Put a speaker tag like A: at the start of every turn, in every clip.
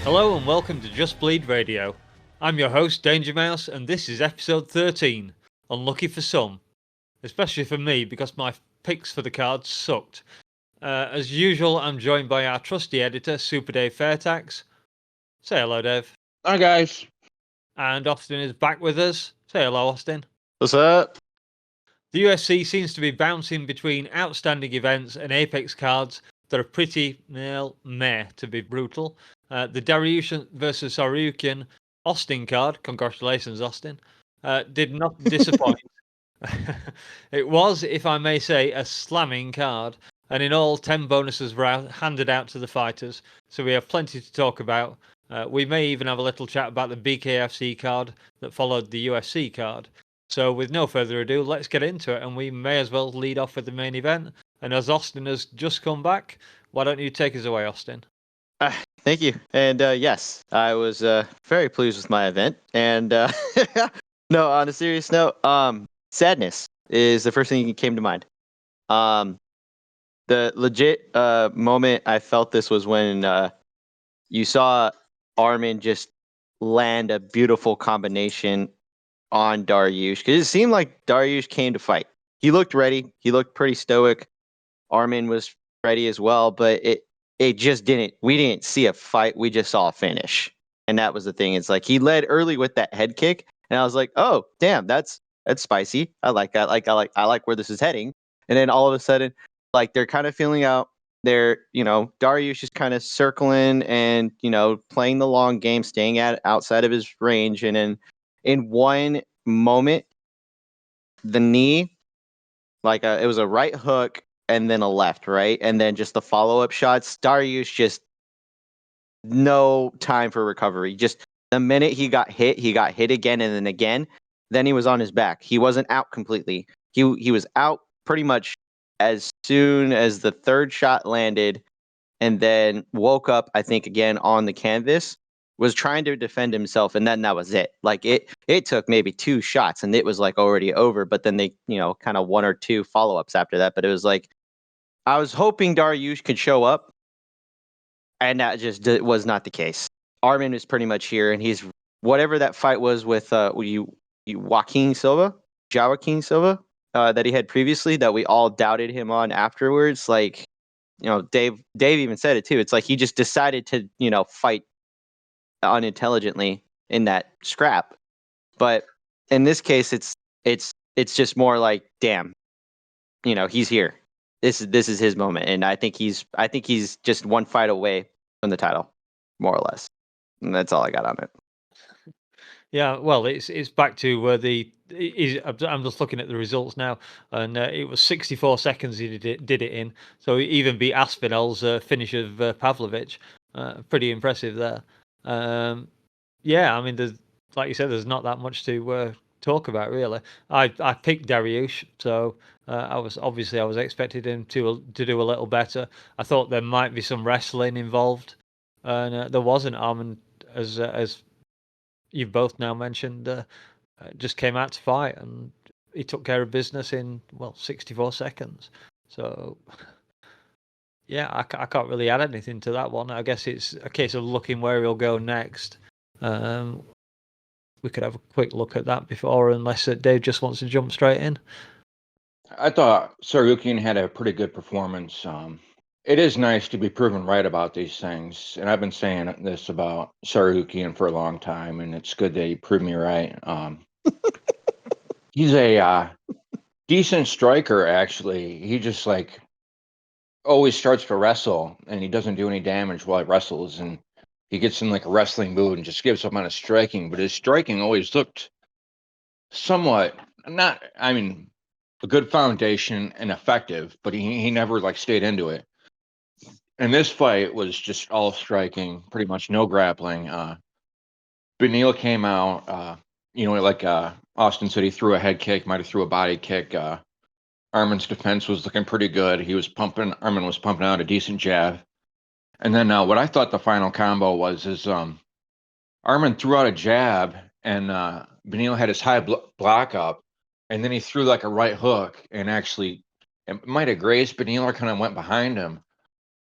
A: Hello and welcome to Just Bleed Radio. I'm your host, Dangermouse, and this is episode 13. Unlucky for some, especially for me because my picks for the cards sucked. As usual, I'm joined by our trusty editor, Super Dave Fairtax. Say hello, Dave.
B: Hi, guys.
A: And Austin is back with us. Say hello, Austin.
B: What's up?
A: The UFC seems to be bouncing between outstanding events and Apex cards that are pretty, well, meh, to be brutal. The Dariush versus Tsarukyan Austin card, congratulations, Austin, did not disappoint. It was, if I may say, a slamming card, and in all, 10 bonuses were handed out to the fighters, so we have plenty to talk about. We may even have a little chat about the BKFC card that followed the UFC card. So, with no further ado, let's get into it, and we may as well lead off with the main event. And as Austin has just come back, why don't you take us away, Austin?
B: Thank you. And yes, I was very pleased with my event. And no, on a serious note, sadness is the first thing that came to mind. The legit moment I felt this was when you saw Armin just land a beautiful combination on Dariush, because it seemed like Dariush came to fight. He looked ready. He looked pretty stoic. Armin was ready as well, but it just didn't. We didn't see a fight. We just saw a finish, and that was the thing. It's like he led early with that head kick, and I was like, oh damn, that's spicy. I like that. I like where this is heading. And then all of a sudden, like they're kind of feeling out. They're Dariush is kind of circling and playing the long game, staying outside of his range, and then in one moment, the knee, like it was a right hook and then a left, right? And then just the follow-up shots. Dariush just no time for recovery. Just the minute he got hit again and then again. Then he was on his back. He wasn't out completely. He was out pretty much as soon as the third shot landed, and then woke up, I think, again on the canvas, was trying to defend himself, and then that was it. Like it took maybe 2 shots and it was like already over, but then they, kind of 1 or 2 follow-ups after that. But it was like I was hoping Dariush could show up, and that just was not the case. Armin is pretty much here, and he's whatever that fight was with Joaquin Silva, that he had previously, that we all doubted him on afterwards. Like, Dave even said it too. It's like he just decided to, fight unintelligently in that scrap. But in this case, it's just more like, damn, he's here. This is his moment, and I think he's just one fight away from the title, more or less. And that's all I got on it.
A: Yeah, well, it's back to where I'm just looking at the results now, and it was 64 seconds he did it in. So he even beat Aspinall's finish of Pavlovich. Pretty impressive there. Yeah, I mean, like you said, there's not that much to talk about really. I picked Dariush, so I was expecting him to do a little better. I thought there might be some wrestling involved, and there wasn't. Armin, as you've both now mentioned, just came out to fight, and he took care of business in 64 seconds. So yeah, I can't really add anything to that one. I guess it's a case of looking where he'll go next. We could have a quick look at that before, unless Dave just wants to jump straight in.
C: I thought Tsarukyan had a pretty good performance. It is nice to be proven right about these things, and I've been saying this about Tsarukyan for a long time, and it's good that he proved me right. He's a decent striker, actually. He just always starts to wrestle, and he doesn't do any damage while he wrestles, and he gets in like a wrestling mood and just gives up on his striking. But his striking always looked somewhat a good foundation and effective, but he never stayed into it. And this fight was just all striking, pretty much no grappling. Beneil came out, Austin said, he threw a head kick, might have threw a body kick. Armin's defense was looking pretty good. Armin was pumping out a decent jab. And then what I thought the final combo is Armin threw out a jab, and Beneil had his high block up, and then he threw like a right hook, and actually it might have grazed Beneil or kind of went behind him.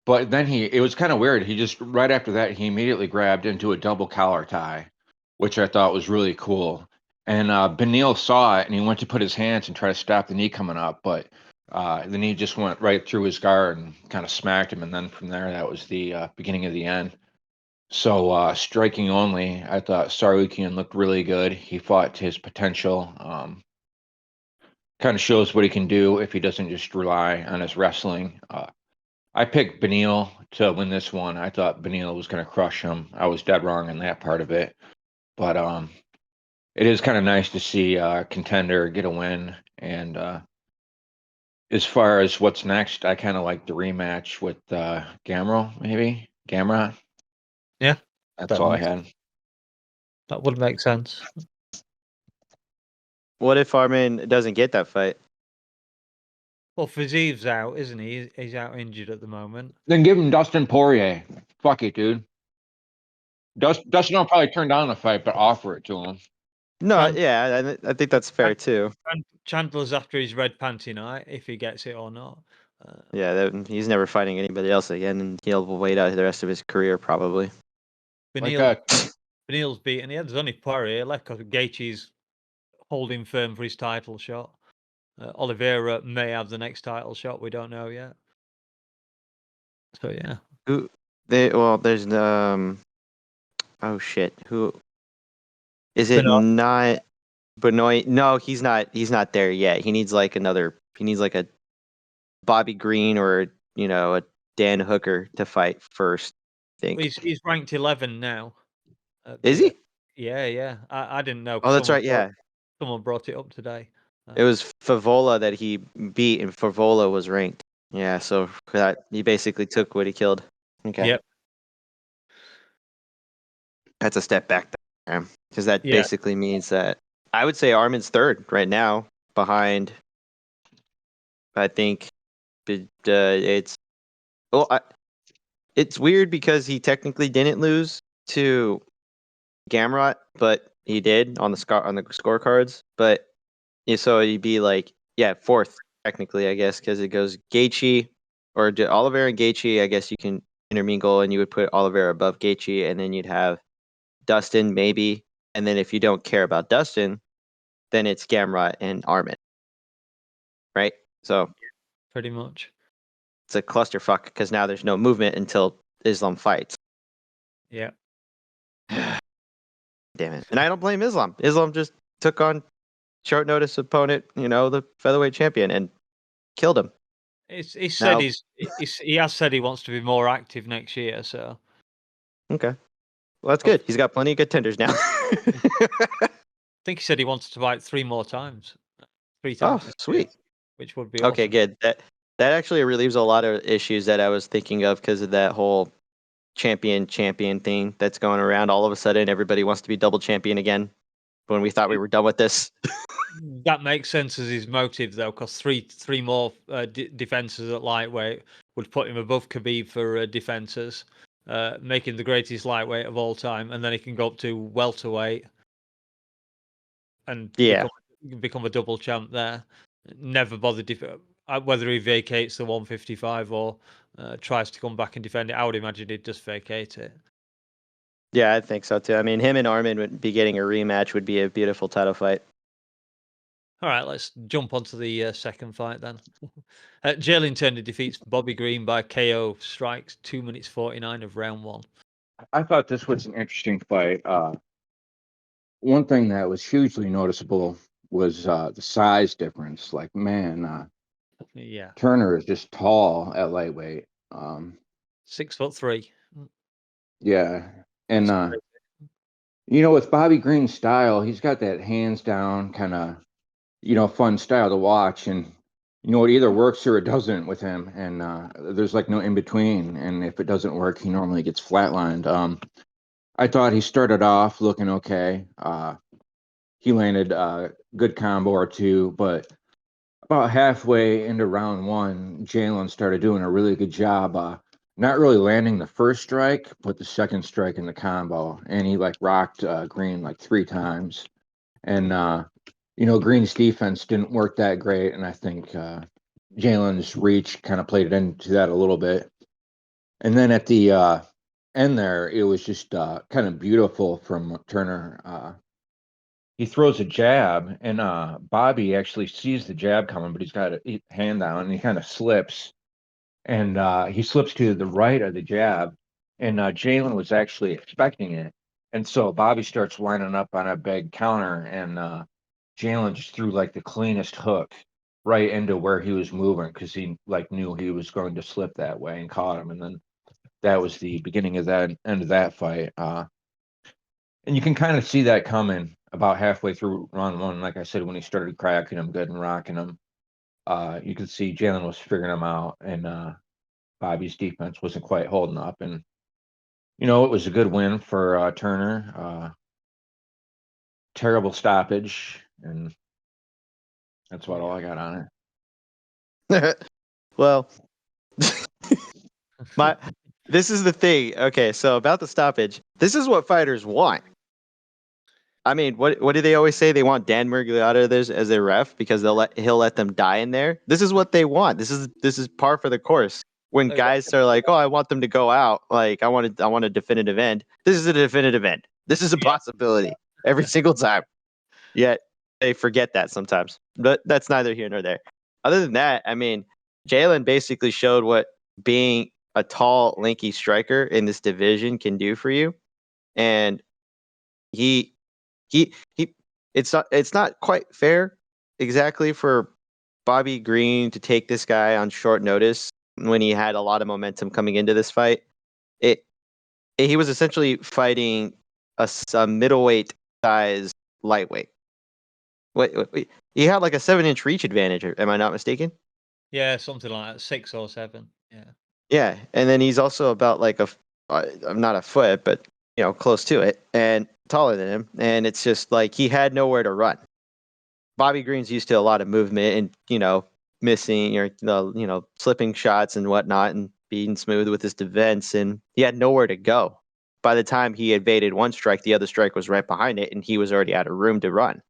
C: But then it was kind of weird. He just, right after that, he immediately grabbed into a double collar tie, which I thought was really cool. And Beneil saw it and he went to put his hands and try to stop the knee coming up, but the knee just went right through his guard and kind of smacked him. And then from there, that was the beginning of the end. So striking only, I thought Tsarukyan looked really good. He fought to his potential. Kind of shows what he can do if he doesn't just rely on his wrestling. I picked Beneil to win this one. I thought Beneil was going to crush him. I was dead wrong in that part of it. But it is kind of nice to see a contender get a win. And as far as what's next, I kind of like the rematch with Gamrot, maybe? Gamrot?
A: Yeah.
C: That's all I had.
A: That would make sense.
B: What if Armin doesn't get that fight?
A: Well, Fiziv's out, isn't he? He's out injured at the moment.
C: Then give him Dustin Poirier. Fuck it, dude. Dustin will probably turn down the fight, but offer it to him.
B: No, yeah, I think that's fair too.
A: Chandler's after his red panty night, if he gets it or not.
B: Yeah, he's never fighting anybody else again, and he'll wait out the rest of his career probably.
A: Beneil's beaten. Yeah, there's only Poirier left because Gaethje's holding firm for his title shot. Oliveira may have the next title shot. We don't know yet. So yeah.
B: There's oh shit. Who is it?
A: Benoit.
B: Not Benoit? No, he's not there yet. He needs like a Bobby Green or a Dan Hooker to fight first. I think
A: He's ranked 11 now.
B: Is he?
A: Yeah. I didn't know.
B: Oh, that's right. Yeah.
A: Someone brought it up today.
B: It was Favola that he beat, and Favola was ranked. Yeah, so that he basically took what he killed. Okay.
A: Yep.
B: That's a step back there, because that basically means that I would say Armin's third right now, behind. I think it's it's weird because he technically didn't lose to Gamrot, but he did on the scorecards. But so he'd be like, fourth technically, I guess, because it goes Gaethje or Oliveira and Gaethje. I guess you can intermingle, and you would put Oliveira above Gaethje, and then you'd have Dustin maybe, and then if you don't care about Dustin, then it's Gamrot and Armin, right? So
A: pretty much
B: it's a clusterfuck because now there's no movement until Islam fights.
A: Yeah.
B: Damn it. And I don't blame Islam. Islam just took on short notice opponent, the featherweight champion, and killed him.
A: He said he has said he wants to be more active next year, so
B: okay. Well, that's good. He's got plenty of contenders now.
A: I think he said he wants to fight 3 more times. 3 times.
B: Oh, sweet.
A: Which would be
B: okay.
A: Awesome.
B: Good. That actually relieves a lot of issues that I was thinking of because of that whole champion thing that's going around. All of a sudden, everybody wants to be double champion again when we thought we were done with this.
A: That makes sense as his motive, though, because three more defenses at lightweight would put him above Khabib for defenses, making the greatest lightweight of all time, and then he can go up to welterweight and become a double champ there. Never bother whether he vacates the 155 or tries to come back and defend it. I would imagine he'd just vacate it.
B: Yeah, I think so too. I mean, him and Armin would be getting a rematch. Would be a beautiful title fight.
A: All right, let's jump onto the second fight then. Jalen Turner defeats Bobby Green by KO, strikes 2 minutes 49 of round 1.
C: I thought this was an interesting fight. One thing that was hugely noticeable was the size difference. Like, man, Turner is just tall at lightweight.
A: 6'3".
C: Yeah, and with Bobby Green's style, he's got that hands down kind of fun style to watch, and it either works or it doesn't with him, and there's like no in between. And if it doesn't work, he normally gets flatlined. I thought he started off looking okay. He landed a good combo or two, but about halfway into round 1, Jalen started doing a really good job. Not really landing the first strike, but the second strike in the combo, and he rocked Green 3 times, and Green's defense didn't work that great, and I think Jalen's reach kind of played into that a little bit. And then at the end there, it was just kind of beautiful from Turner. He throws a jab, and Bobby actually sees the jab coming, but he's got a hand down, and he kind of slips, and he slips to the right of the jab, and Jalen was actually expecting it, and so Bobby starts lining up on a big counter, and Jalen just threw like the cleanest hook right into where he was moving because he like knew he was going to slip that way and caught him, and then that was the beginning of that end of that fight. And you can kind of see that coming about halfway through round one. Like I said, when he started cracking him good and rocking him, you could see Jalen was figuring him out, and Bobby's defense wasn't quite holding up. And it was a good win for Turner. Terrible stoppage, and that's about all I got on it.
B: Well, this is the thing. Okay, so about the stoppage, this is what fighters want. I mean, what do they always say? They want Dan Miragliotta as their ref because he'll let them die in there. This is what they want. This is par for the course. When guys are like, "Oh, I want them to go out," like I want a definitive end. This is a definitive end. This is a possibility every single time. Yet they forget that sometimes. But that's neither here nor there. Other than that, I mean, Jalen basically showed what being a tall, lanky striker in this division can do for you, and he it's not quite fair exactly for Bobby Green to take this guy on short notice when he had a lot of momentum coming into this fight. He was essentially fighting a middleweight size lightweight. Wait, he had like a 7-inch reach advantage. Am I not mistaken?
A: Yeah, something like that, 6 or 7. Yeah.
B: Yeah, and then he's also about like I'm not a foot, but close to it, and taller than him. And it's just like he had nowhere to run. Bobby Green's used to a lot of movement and missing or slipping shots and whatnot, and being smooth with his defense, and he had nowhere to go. By the time he evaded one strike, the other strike was right behind it, and he was already out of room to run.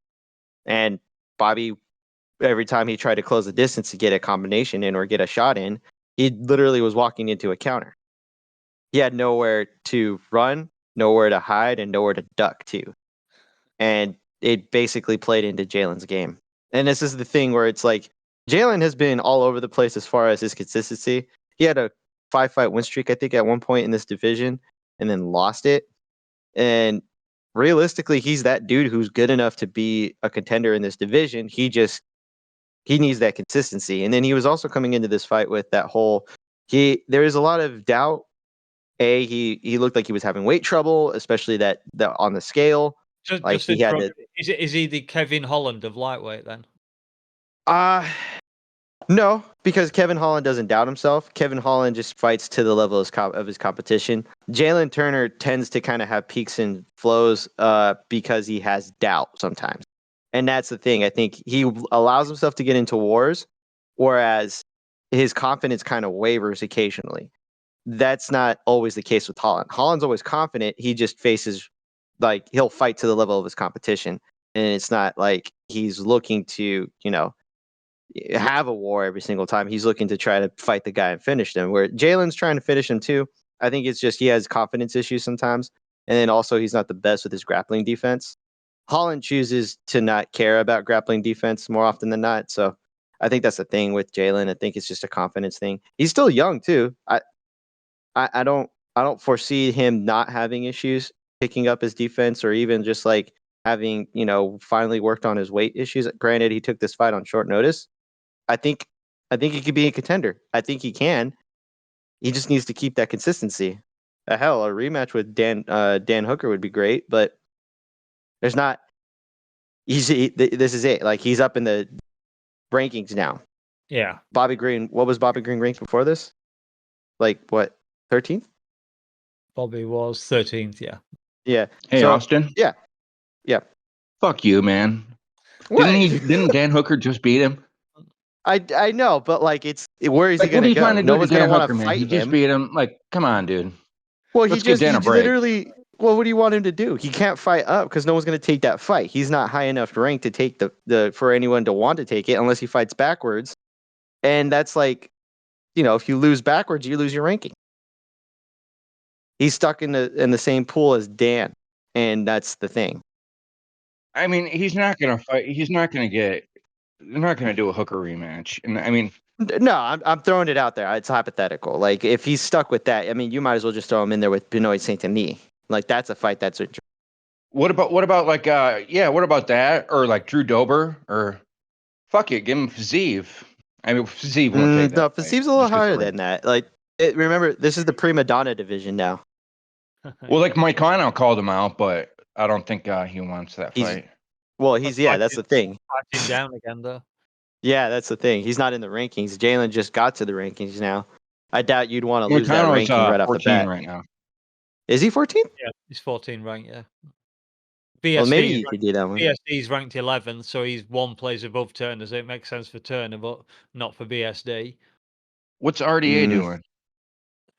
B: And Bobby, every time he tried to close the distance to get a combination in or get a shot in, he literally was walking into a counter. He had nowhere to run, nowhere to hide, and nowhere to duck to. And it basically played into Jalen's game. And this is the thing where it's like Jalen has been all over the place as far as his consistency. He had a 5-fight win streak, I think, at one point in this division, and then lost it. And realistically, he's that dude who's good enough to be a contender in this division. He needs that consistency. And then he was also coming into this fight with that whole there is a lot of doubt. He looked like he was having weight trouble, especially that on the scale. Like
A: Just
B: he had to,
A: is he the Kevin Holland of lightweight then?
B: no, because Kevin Holland doesn't doubt himself. Kevin Holland just fights to the level of his competition. Jalen Turner tends to kind of have peaks and flows because he has doubt sometimes. And that's the thing. I think he allows himself to get into wars, whereas his confidence kind of wavers occasionally. That's not always the case with Holland. Holland's always confident. He just faces, like, he'll fight to the level of his competition. And it's not like he's looking to, have a war every single time. He's looking to try to fight the guy and finish them, where Jalen's trying to finish him too. I think it's just he has confidence issues sometimes. And then also he's not the best with his grappling defense. Holland chooses to not care about grappling defense more often than not. So I think that's the thing with Jalen. I think it's just a confidence thing. He's still young too. I don't foresee him not having issues picking up his defense or even just like having, finally worked on his weight issues. Granted, he took this fight on short notice. I think he could be a contender. I think he can. He just needs to keep that consistency. Hell, a rematch with Dan Hooker would be great, but there's not. This is it. Like he's up in the rankings now.
A: Yeah.
B: Bobby Green. What was Bobby Green ranked before this? Like what? 13th?
A: Bobby was 13th. Yeah.
B: Yeah.
C: Hey,
B: so,
C: Austin.
B: Yeah.
C: Fuck you, man.
B: What?
C: Didn't Dan Hooker just beat him?
B: I know, but like where is he
C: Like, what
B: going
C: are
B: to
C: you
B: go?
C: trying to
B: No
C: do
B: one's
C: to
B: going
C: Dan
B: to want
C: Hooker,
B: to
C: man?
B: fight
C: He just
B: him.
C: beat him. Like, come on, dude.
B: Well,
C: Let's give Dan a break.
B: literally. Well, what do you want him to do? He can't fight up because no one's going to take that fight. He's not high enough rank to take the for anyone to want to take it unless he fights backwards. And that's like, if you lose backwards, you lose your ranking. He's stuck in the same pool as Dan, and that's the thing.
C: I mean, he's not gonna fight. He's not gonna get. They're not gonna do a Hooker rematch, and I mean,
B: No, I'm throwing it out there. It's hypothetical. Like if he's stuck with that, I mean, you might as well just throw him in there with Benoit Saint-Denis. Like that's a fight that's a.
C: what about like what about that or like Drew Dober or fuck it, give him Zeev. I mean, Zeev won't take
B: No,
C: that fight.
B: Fasiv's a little
C: Just 'cause
B: higher
C: we're-
B: than that. Like remember, this is the prima donna division now.
C: Well, like Mike Lano called him out, but I don't think he wants that
B: He's
C: fight.
B: well, that's the thing.
A: Fighting down again though.
B: Yeah, that's the thing. He's not in the rankings. Jalen just got to the rankings now. I doubt you'd want to
C: Mike
B: lose that
C: Lano's
B: ranking right off the
C: 14
B: bat.
C: right now.
B: Is he 14?
A: Yeah, he's 14 ranked. Yeah.
B: Well, maybe
A: BSC
B: you could do that one.
A: BSD's ranked 11th, so he's one place above Turner. So it makes sense for Turner, but not for BSD.
C: What's RDA doing?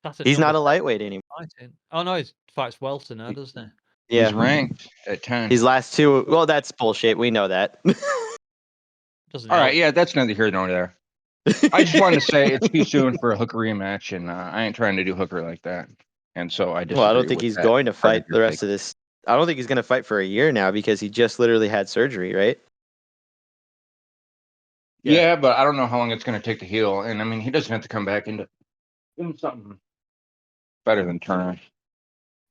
A: That's at
B: He's not
A: number
B: a lightweight anymore.
A: 7 fighting. Oh no, he fights welter now, doesn't he?
B: Yeah,
C: He's ranked at 10.
B: He's last two. Well, that's bullshit. We know that.
A: Doesn't
C: All
A: help.
C: right, yeah, that's neither here nor there. I just wanted to say it's too soon for a Hooker rematch, and I ain't trying to do Hooker like that. And so I disagree.
B: Well, I don't think
C: with
B: he's
C: that
B: going to
C: part
B: fight
C: your
B: the rest
C: take.
B: of this. I don't think he's going to fight for a year now because he just literally had surgery, right?
C: Yeah, but I don't know how long it's going to take to heal. And I mean, he doesn't have to come back into doing something better than Turner.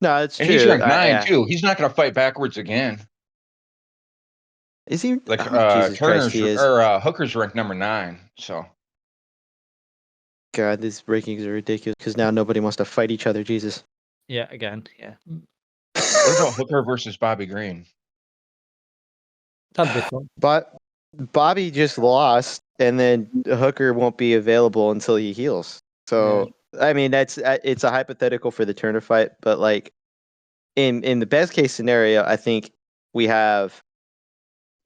B: No, it's
C: And
B: true.
C: he's ranked 9
B: yeah.
C: too. He's not going to fight backwards again.
B: Is he?
C: Like
B: Jesus Christ,
C: Turner's
B: he is.
C: or Hooker's ranked number 9. So
B: God, these rankings are ridiculous because now nobody wants to fight each other. Jesus.
A: Yeah, again. Yeah.
C: what about Hooker versus Bobby Green?
A: That'd be fun.
B: But Bobby just lost, and then Hooker won't be available until he heals. So I mean, it's a hypothetical for the Turner fight, but like in the best case scenario, I think we have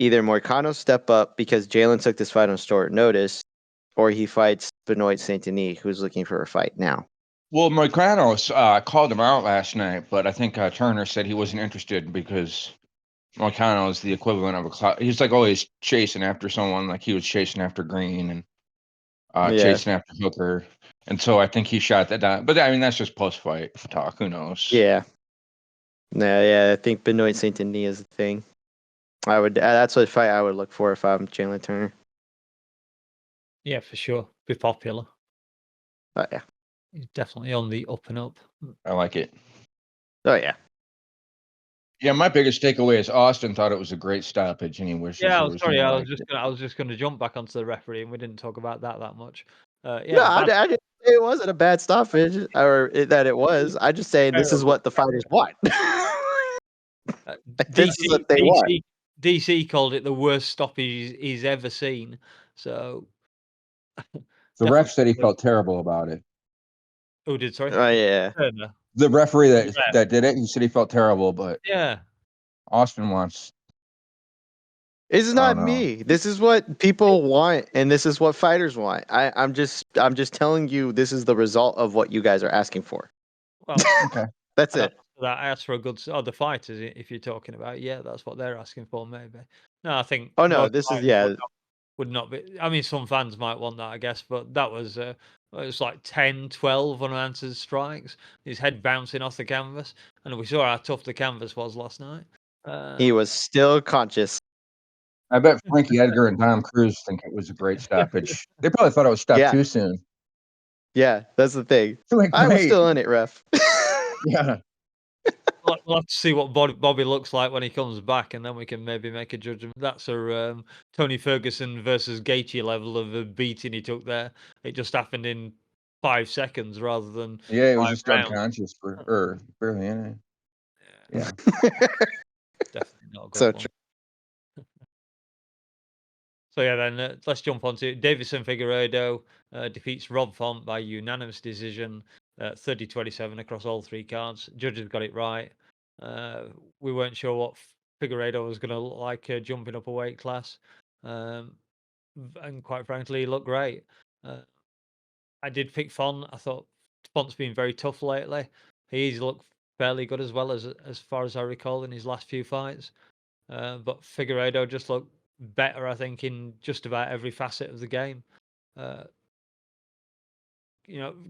B: either Moicano step up because Jalen took this fight on short notice, or he fights Benoit Saint-Denis, who's looking for a fight now.
C: Well, Moicano called him out last night, but I think Turner said he wasn't interested because Moicano is the equivalent of a cloud. He's like always chasing after someone, like he was chasing after Green and chasing after Hooker. And so I think he shot that down. But I mean, that's just post-fight talk. Who knows?
B: Yeah. Yeah, I think Benoit Saint-Denis is the thing. I would. That's what fight I would look for if I'm Jalen Turner.
A: Yeah, for sure. Be popular.
B: Oh yeah.
A: He's definitely on the up and up.
C: I like it.
B: Oh yeah.
C: Yeah, my biggest takeaway is Austin thought it was a great stoppage, and he wishes
A: Yeah,
C: there
A: I'm
C: was
A: sorry.
C: more
A: I
C: like
A: was just gonna jump back onto the referee, and we didn't talk about that much.
B: No, I didn't say it wasn't a bad stoppage, or that it was. I just saying this is what the fighters want. This is what they want.
A: DC called it the worst stoppage he's ever seen. So
C: the ref said he felt terrible about it.
A: who did? Sorry.
B: Oh yeah.
A: Turner.
C: The referee that did it, he said he felt terrible, but
A: Yeah.
C: Austin wants.
B: This is not me. This is what people want, and this is what fighters want. I'm just telling you this is the result of what you guys are asking for.
A: Well,
C: Okay.
B: That's it.
A: I asked for a good. Oh, the fighters, if you're talking about, yeah, that's what they're asking for, maybe. No, I think.
B: Oh no,
A: most
B: this is
A: fighters would not be. I mean, some fans might want that, I guess, but that was it was like 10, 12 unanswered strikes. His head bouncing off the canvas, and we saw how tough the canvas was last night.
B: He was still conscious.
C: I bet Frankie Edgar and Dom Cruz think it was a great stoppage. They probably thought it was stopped too soon.
B: Yeah, that's the thing.
C: Like,
B: I was still in it, ref.
C: Yeah.
A: We'll have to see what Bobby looks like when he comes back, and then we can maybe make a judgment. That's a Tony Ferguson versus Gaethje level of a beating he took there. It just happened in 5 seconds rather than
C: Yeah, it was
A: 5
C: just
A: rounds.
C: unconscious or barely in it. Yeah.
A: Definitely not a good
B: So
A: one.
B: true.
A: So yeah, then let's jump on to Davison Figueiredo defeats Rob Font by unanimous decision, 30-27 across all 3 cards. Judges got it right. We weren't sure what Figueiredo was going to look like jumping up a weight class, and quite frankly, he looked great. I did pick Font. I thought Font's been very tough lately. He's looked fairly good as well as far as I recall in his last few fights. But Figueiredo just looked better, I think, in just about every facet of the game.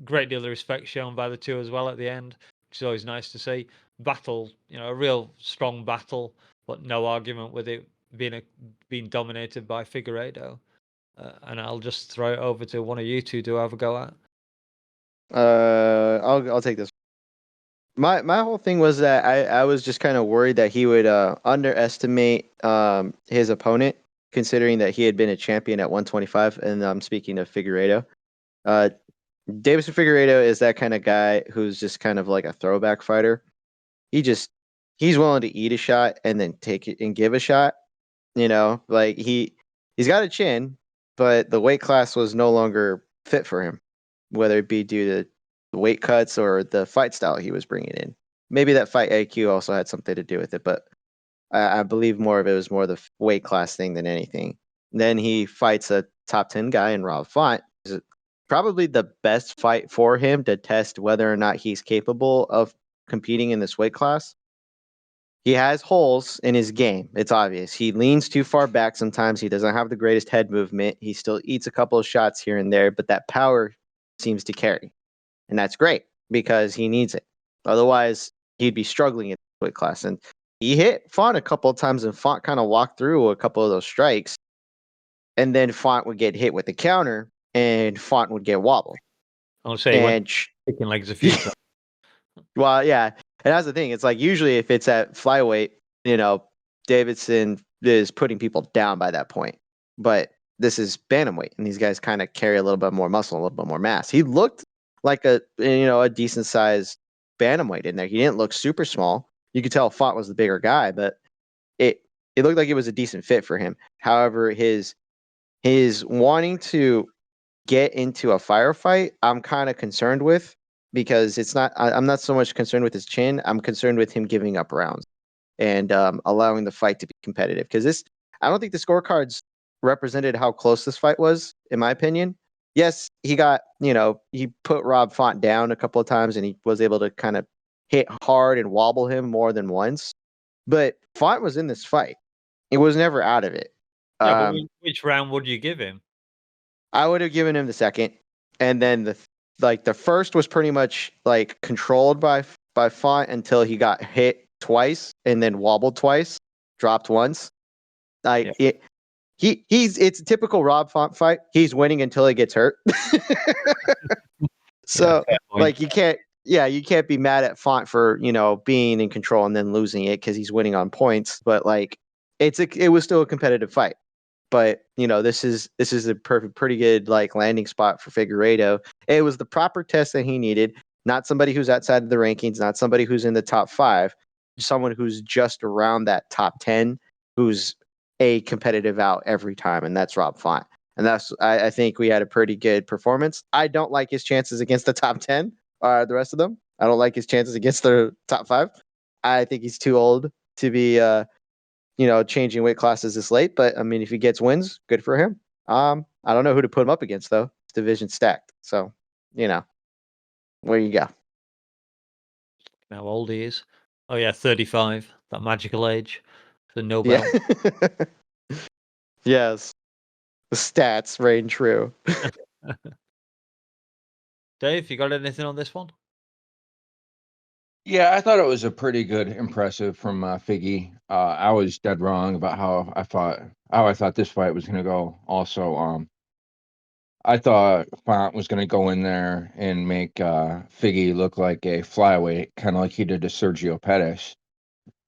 A: Great deal of respect shown by the two as well at the end. which is always nice to see. Battle, a real strong battle, but no argument with it being dominated by Figueiredo. And I'll just throw it over to one of you two to have a go at.
B: I'll take this. My whole thing was that I was just kind of worried that he would underestimate his opponent, considering that he had been a champion at 125. And I'm speaking of Figueiredo. Davison Figueiredo is that kind of guy who's just kind of like a throwback fighter. He's willing to eat a shot and then take it and give a shot. Like he's got a chin, but the weight class was no longer fit for him, whether it be due to the weight cuts or the fight style he was bringing in. Maybe that fight IQ also had something to do with it, but I believe more of it was more the weight class thing than anything. And then he fights a top 10 guy in Rob Font. Probably the best fight for him to test whether or not he's capable of competing in this weight class. He has holes in his game. It's obvious. He leans too far back sometimes. He doesn't have the greatest head movement. He still eats a couple of shots here and there, but that power seems to carry. And that's great because he needs it. Otherwise, he'd be struggling in the weight class. And he hit Font a couple of times, and Font kind of walked through a couple of those strikes. And then Font would get hit with the counter, and Font would get wobbled.
A: I'll say kicking legs a few times.
B: Well, yeah. And that's the thing. It's like usually if it's at flyweight, Davidson is putting people down by that point. But this is bantamweight, and these guys kind of carry a little bit more muscle, a little bit more mass. He looked like a decent sized bantamweight in there. He didn't look super small. You could tell Font was the bigger guy, but it looked like it was a decent fit for him. However, his wanting to get into a firefight, I'm kind of concerned with, because I'm not so much concerned with his chin. I'm concerned with him giving up rounds and allowing the fight to be competitive. Because I don't think the scorecards represented how close this fight was, in my opinion. Yes, he got, he put Rob Font down a couple of times, and he was able to kind of hit hard and wobble him more than once. But Font was in this fight. He was never out of it.
A: Yeah, but which round would you give him?
B: I would have given him the second, and then the first was pretty much like controlled by Font until he got hit twice and then wobbled twice, dropped once. It's a typical Rob Font fight. He's winning until he gets hurt. So you can't be mad at Font for being in control and then losing it because he's winning on points. But it was still a competitive fight. But this is a pretty good landing spot for Figueiredo. It was the proper test that he needed. Not somebody who's outside of the rankings, not somebody who's in the top 5, someone who's just around that top 10, who's a competitive out every time, and that's Rob Font. And I think we had a pretty good performance. I don't like his chances against the top 10, the rest of them. I don't like his chances against the top 5. I think he's too old to be changing weight classes this late, but I mean, if he gets wins, good for him. I don't know who to put him up against though. It's division stacked, so where you go.
A: How old he is? Oh yeah, 35. That magical age for no belt.
B: Yeah. Yes, the stats reign true.
A: Dave, you got anything on this one?
C: Yeah, I thought it was a pretty good, impressive from Figgy. I was dead wrong about how I thought this fight was going to go. Also, I thought Font was going to go in there and make Figgy look like a flyweight, kind of like he did to Sergio Pettis.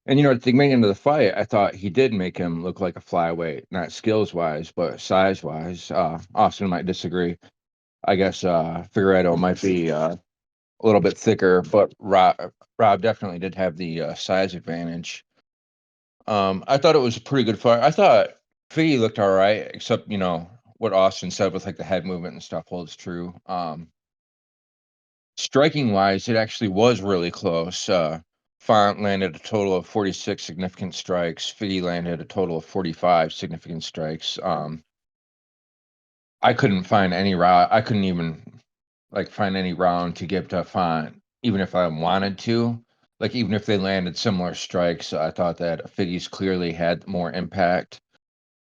C: And at the beginning of the fight, I thought he did make him look like a flyweight, not skills wise, but size wise. Austin might disagree. I guess Figueiredo might be a little bit thicker, but Rob definitely did have the size advantage. I thought it was a pretty good fight. I thought Figgy looked all right, except what Austin said with the head movement and stuff holds true. Striking wise, it actually was really close. Font landed a total of 46 significant strikes. Figgy landed a total of 45 significant strikes. I couldn't find any round. I couldn't even find any round to give to Font, even if I wanted to. Even if they landed similar strikes, I thought that Figgy's clearly had more impact.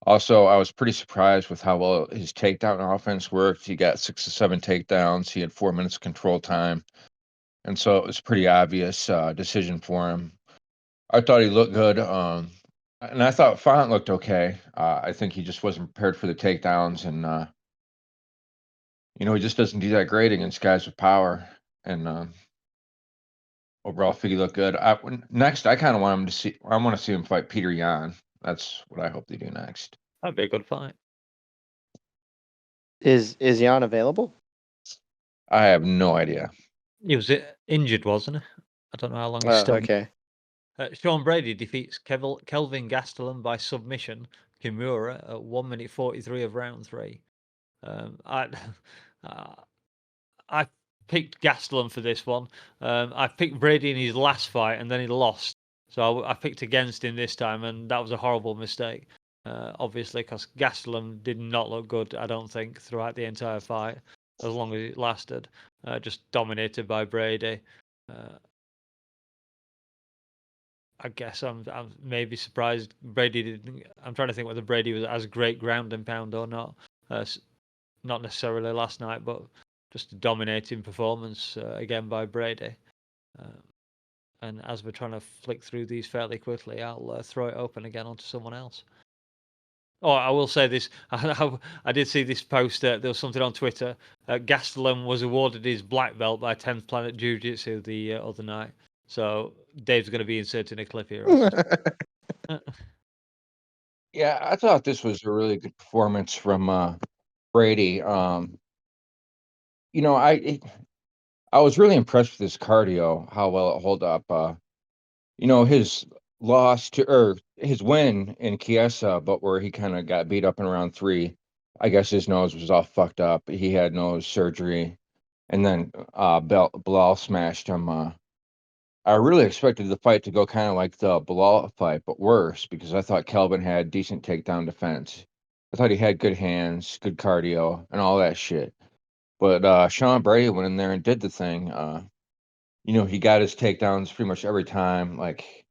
C: Also, I was pretty surprised with how well his takedown offense worked. He got 6 to 7 takedowns. He had 4 minutes control time. and so it was a pretty obvious decision for him. I thought he looked good, and I thought Font looked okay. I think he just wasn't prepared for the takedowns, and he just doesn't do that great against guys with power. And overall, I think he looked good. Next, I kind of want him to see. I want to see him fight Peter Yan. That's what I hope they do next.
A: That'd be a good fight.
B: Is Jan available?
C: I have no idea.
A: He was injured, wasn't he? I don't know how long he's still.
B: Okay.
A: Sean Brady defeats Kelvin Gastelum by submission. Kimura at 1 minute 43 of round 3. I picked Gastelum for this one. I picked Brady in his last fight, and then he lost. So I picked against him this time, and that was a horrible mistake. Obviously, because Gastelum did not look good, I don't think, throughout the entire fight, as long as it lasted. Just dominated by Brady. I guess I'm maybe surprised Brady didn't. I'm trying to think whether Brady was as great ground and pound or not. Not necessarily last night, but just a dominating performance again by Brady. And as we're trying to flick through these fairly quickly, I'll throw it open again onto someone else. Oh, I will say this. I did see this post. There was something on Twitter. Gastelum was awarded his black belt by 10th Planet Jiu-Jitsu the other night. So Dave's going to be inserting a clip here.
C: Yeah, I thought this was a really good performance from Brady. I was really impressed with his cardio, how well it held up. His his win in Chiesa, but where he kind of got beat up in round 3. I guess his nose was all fucked up. He had nose surgery, and then Bilal smashed him. I really expected the fight to go kind of like the Bilal fight, but worse, because I thought Kelvin had decent takedown defense. I thought he had good hands, good cardio, and all that shit. But Sean Brady went in there and did the thing. He got his takedowns pretty much every time. Like,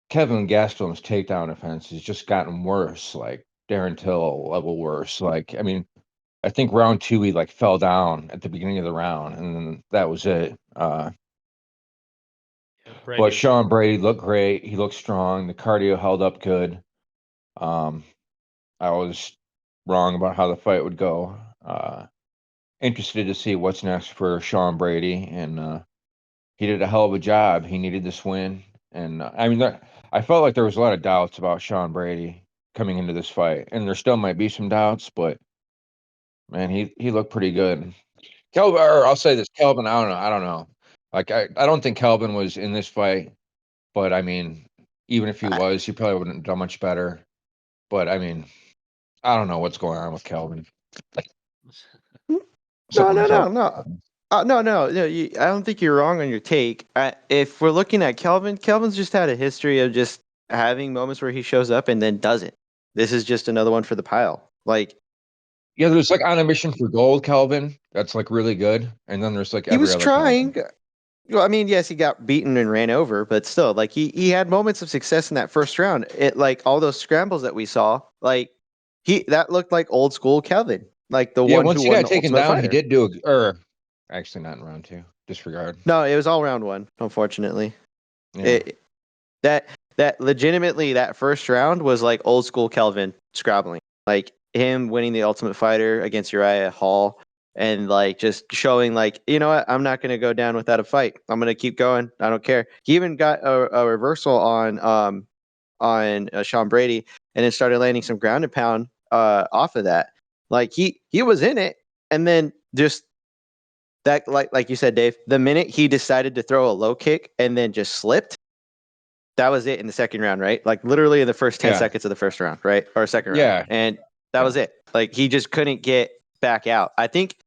C: Kevin Gastelum's takedown defense has just gotten worse, like Darren Till level worse. Like, I mean, I think round 2 he like fell down at the beginning of the round, and then that was it. But Sean Brady looked great. He looked strong. The cardio held up good. I was wrong about how the fight would go. Interested to see what's next for Sean Brady, and he did a hell of a job. He needed this win, and I felt like there was a lot of doubts about Sean Brady coming into this fight, and there still might be some doubts, but man, he looked pretty good. Kelvin, or I'll say this, Kelvin, I don't know. Like, I don't think Kelvin was in this fight, but I mean, even if he was, he probably wouldn't have done much better. But I mean, I don't know what's going on with Kelvin.
B: No. I don't think you're wrong on your take. If we're looking at Kelvin's just had a history of just having moments where he shows up and then doesn't. This is just another one for the pile. Like,
C: yeah, there's like On a Mission for Gold, Kelvin. That's like really good. And then there's like
B: he was
C: other
B: trying.
C: Kelvin.
B: Well, I mean, yes, he got beaten and ran over, but still, like he had moments of success in that first round. It like all those scrambles that we saw, like that looked like old school Kelvin, like the one
C: once
B: who
C: he
B: won
C: got
B: the
C: taken
B: Ultimate
C: down,
B: Fighter.
C: he did do actually not in round 2. Disregard.
B: No, it was all round 1, unfortunately.
C: Yeah.
B: That legitimately that first round was like old school Kelvin scrabbling, like him winning the Ultimate Fighter against Uriah Hall. And like just showing like, you know what, I'm not going to go down without a fight. I'm going to keep going. I don't care. He even got a reversal on Sean Brady, and then started landing some ground and pound off of that. Like he was in it, and then just that like you said, Dave, the minute he decided to throw a low kick and then just slipped, that was it in the second round, right? Like literally in the first 10 seconds of the first round, right? Or second round.
C: Yeah.
B: And that was it. Like he just couldn't get back out. I think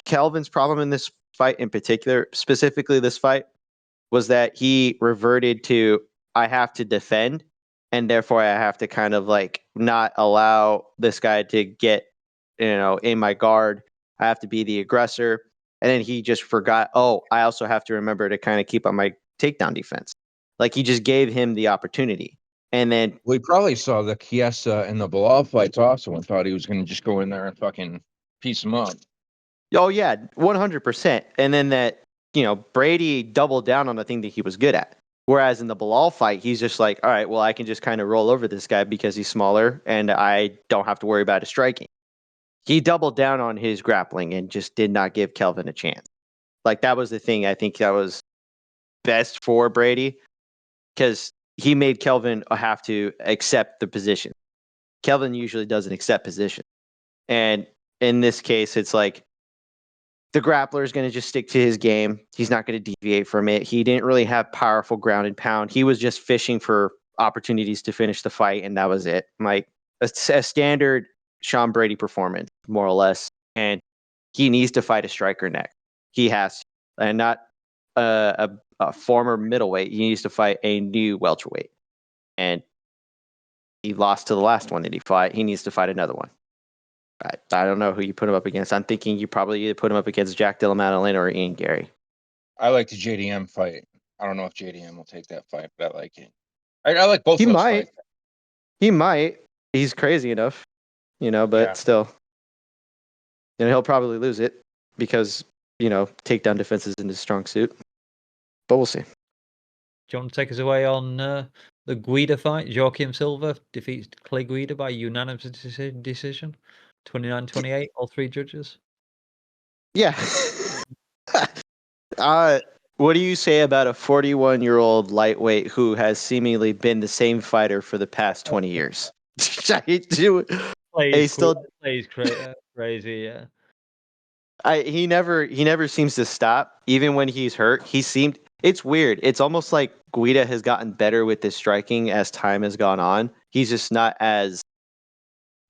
B: Kelvin's problem in this fight in particular, specifically this fight, was that he reverted to, I have to defend, and therefore I have to kind of like not allow this guy to get, in my guard. I have to be the aggressor. And then he just forgot, I also have to remember to kind of keep on my takedown defense. Like he just gave him the opportunity. And then
C: we probably saw the Chiesa and the Bilal fights also and thought he was going to just go in there and fucking piece him up.
B: Oh yeah, 100%. And then Brady doubled down on the thing that he was good at. Whereas in the Bilal fight, he's just like, all right, well, I can just kind of roll over this guy because he's smaller and I don't have to worry about his striking. He doubled down on his grappling and just did not give Kelvin a chance. Like, that was the thing I think that was best for Brady, because he made Kelvin have to accept the position. Kelvin usually doesn't accept position. And in this case, it's like the grappler is going to just stick to his game. He's not going to deviate from it. He didn't really have powerful ground and pound. He was just fishing for opportunities to finish the fight, and that was it. Like a standard Sean Brady performance, more or less. And he needs to fight a striker next. He has to, and not a former middleweight. He needs to fight a new welterweight. And he lost to the last one that he fought. He needs to fight another one. I don't know who you put him up against. I'm thinking you probably either put him up against Jack Dilla Maddalena or Ian Gary.
C: I like the JDM fight. I don't know if JDM will take that fight, but I like it. I like both
B: He
C: of those
B: might.
C: fights.
B: He might. He's crazy enough, but still. And he'll probably lose it because, takedown defense is in his strong suit. But we'll see.
A: Do you want to take us away on the Guida fight? Joaquim Silva defeats Clay Guida by unanimous decision. 29-28, all three judges.
B: Yeah. What do you say about a 41-year-old lightweight who has seemingly been the same fighter for the past 20 years?
A: Plays crazy, yeah.
B: He never seems to stop, even when he's hurt. It's weird. It's almost like Guida has gotten better with his striking as time has gone on. He's just not as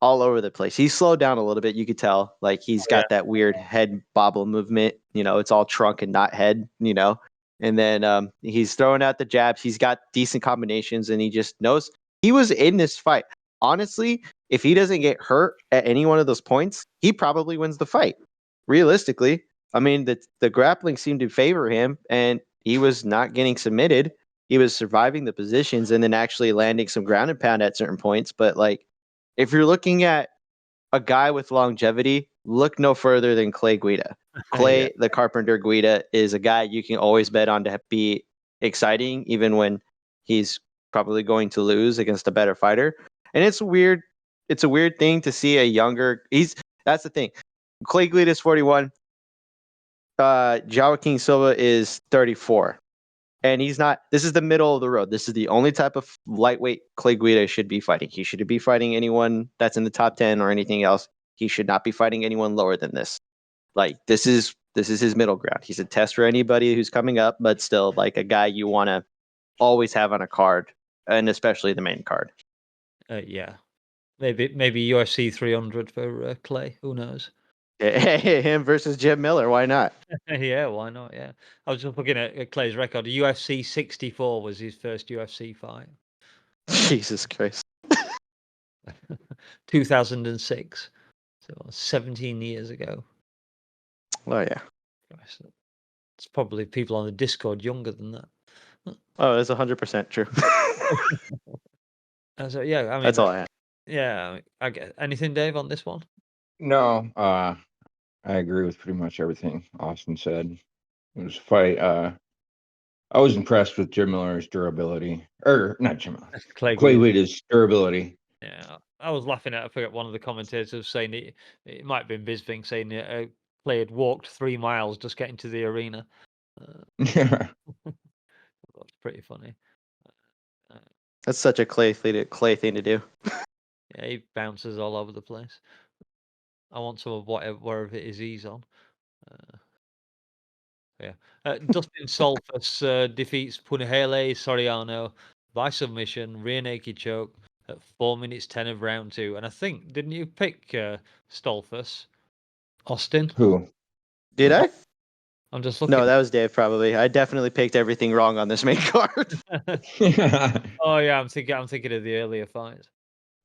B: all over the place. He's slowed down a little bit. You could tell, like he's got that weird head bobble movement. It's all trunk and not head. And then he's throwing out the jabs. He's got decent combinations, and he just knows he was in this fight. Honestly, if he doesn't get hurt at any one of those points, he probably wins the fight. Realistically, I mean, the grappling seemed to favor him, and he was not getting submitted. He was surviving the positions and then actually landing some ground and pound at certain points. But like, if you're looking at a guy with longevity, look no further than Clay Guida. Clay, the Carpenter Guida, is a guy you can always bet on to be exciting, even when he's probably going to lose against a better fighter. And it's weird. It's a weird thing to see a younger. That's the thing. Clay Guida is 41. Joaquim Silva is 34. And he's not. This is the middle of the road. This is the only type of lightweight Clay Guida should be fighting. He should be fighting anyone that's in the top 10 or anything else. He should not be fighting anyone lower than this. Like, this is his middle ground. He's a test for anybody who's coming up, but still like a guy you want to always have on a card, and especially the main card.
A: Yeah, maybe UFC 300 for Clay. Who knows?
B: Him versus Jim Miller. Why not?
A: Yeah, why not? Yeah, I was just looking at Clay's record. UFC 64 was his first UFC fight.
B: Jesus Christ.
A: 2006, so 17 years ago.
B: Oh yeah.
A: It's probably people on the Discord younger than that.
B: Oh, that's 100% true.
A: So yeah, I mean
B: that's all I have.
A: Yeah, I get anything, Dave, on this one.
C: No, I agree with pretty much everything Austin said. It was a fight. I was impressed with Jim Miller's durability, or not Jim Miller. Clay Guida's durability.
A: Yeah, I was laughing at. I forget one of the commentators saying it might have been Bisping saying Clay had walked 3 miles just getting to the arena.
C: Yeah,
A: That's pretty funny.
B: That's such a Clay thing to do.
A: Yeah, he bounces all over the place. I want some of wherever it is he's on. Yeah. Dustin Solfus defeats Punahele Soriano by submission, rear naked choke at 4 minutes 10 of round 2. And I think, didn't you pick Stolfus, Austin?
C: Who?
B: Did I?
A: I'm just looking.
B: No, that was Dave probably. I definitely picked everything wrong on this main card.
A: Oh yeah, I'm thinking of the earlier fights.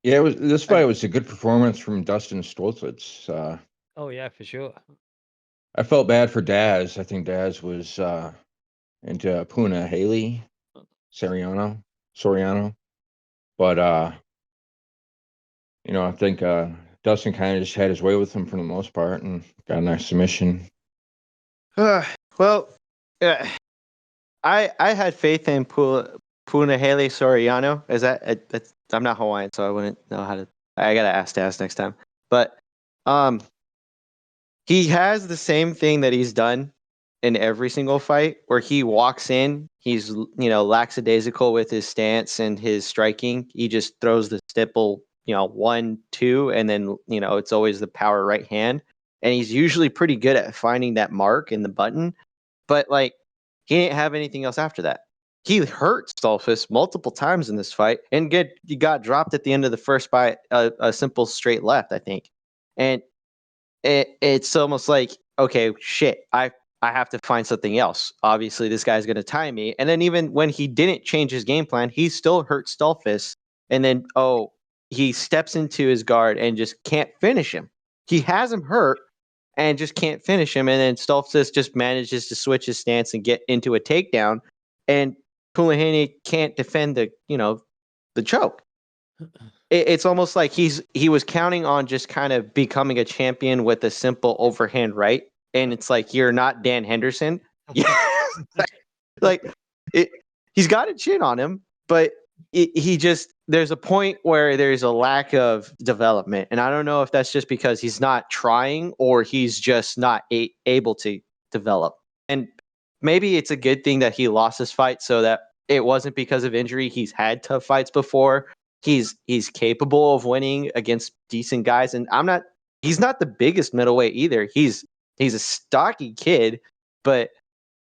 C: Yeah, this fight was a good performance from Dustin Stolfus.
A: Oh yeah, for sure.
C: I felt bad for Daz. I think Daz was into Punahele Soriano. But I think Dustin kind of just had his way with him for the most part and got a nice submission.
B: Well, I had faith in Punahele Soriano. Is that's, I'm not Hawaiian, so I wouldn't know how to. I gotta ask Taz next time. But um, he has the same thing that he's done in every single fight, where he walks in, he's lackadaisical with his stance and his striking. He just throws the stipple, 1, 2, and then it's always the power right hand, and he's usually pretty good at finding that mark in the button. But like, he didn't have anything else after that. He hurt Stolfus multiple times in this fight, and he got dropped at the end of the first by a simple straight left, I think. And it's almost like, okay, shit, I have to find something else. Obviously, this guy's going to tie me. And then even when he didn't change his game plan, he still hurt Stolfus. And then, he steps into his guard and just can't finish him. He has him hurt and just can't finish him. And then Stolfus just manages to switch his stance and get into a takedown. And Pulahane can't defend the choke. It's almost like he was counting on just kind of becoming a champion with a simple overhand right, and it's like, you're not Dan Henderson. Yeah, he's got a chin on him, but there's a point where there's a lack of development, and I don't know if that's just because he's not trying or he's just not able to develop. And maybe it's a good thing that he lost this fight, so that it wasn't because of injury. He's had tough fights before. He's capable of winning against decent guys, and he's not the biggest middleweight either. He's a stocky kid, but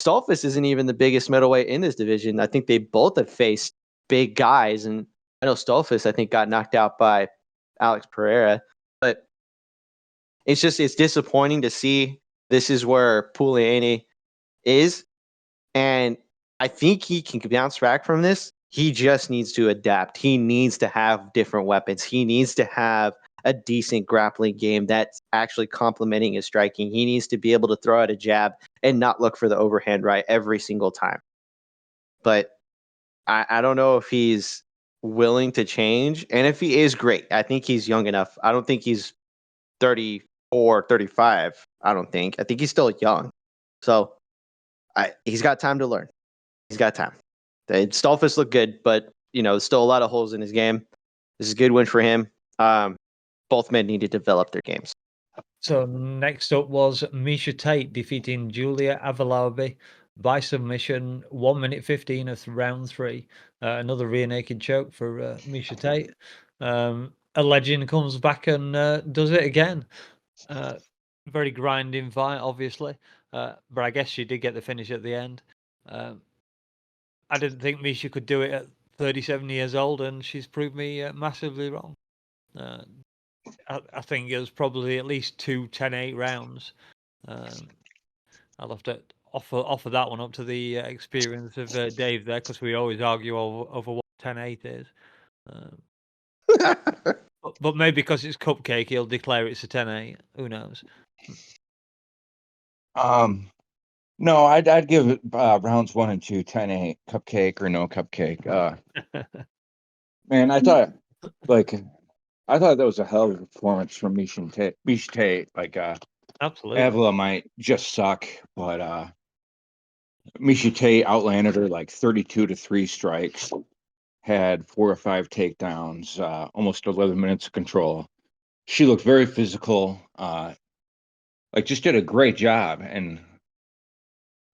B: Stolfus isn't even the biggest middleweight in this division. I think they both have faced big guys, and I know Stolfus, I think, got knocked out by Alex Pereira, but it's disappointing to see this is where Pulahane is, and I think he can bounce back from this. He just needs to adapt. He needs to have different weapons. He needs to have a decent grappling game that's actually complementing his striking. He needs to be able to throw out a jab and not look for the overhand right every single time. But I don't know if he's willing to change. And if he is, great. I think he's young enough. I don't think he's 34, 35. I think he's still young. So he's got time to learn. He's got time. Stolfus looked good, but still a lot of holes in his game. This is a good win for him. Both men need to develop their games.
A: So next up was Misha Tate defeating Julia Avalabi by submission, 1 minute 15 of round 3. Another rear naked choke for Misha Tate. A legend comes back and does it again. Very grinding fight, obviously, but I guess she did get the finish at the end. I didn't think Misha could do it at 37 years old, and she's proved me massively wrong. I think it was probably at least 2 10-8 rounds. I'll have to offer that one up to the experience of Dave there, because we always argue over what 10-8 is. But maybe because it's Cupcake, he'll declare it's a 10-8. Who knows?
C: No, I'd give it rounds 1 and 2 10-8, Cupcake or no Cupcake. Man, I thought that was a hell of a performance from Misha Tate.
A: Absolutely.
C: Avila might just suck, but Misha Tate outlanded her like 32-3 strikes, had 4 or 5 takedowns, almost 11 minutes of control. She looked very physical, just did a great job. And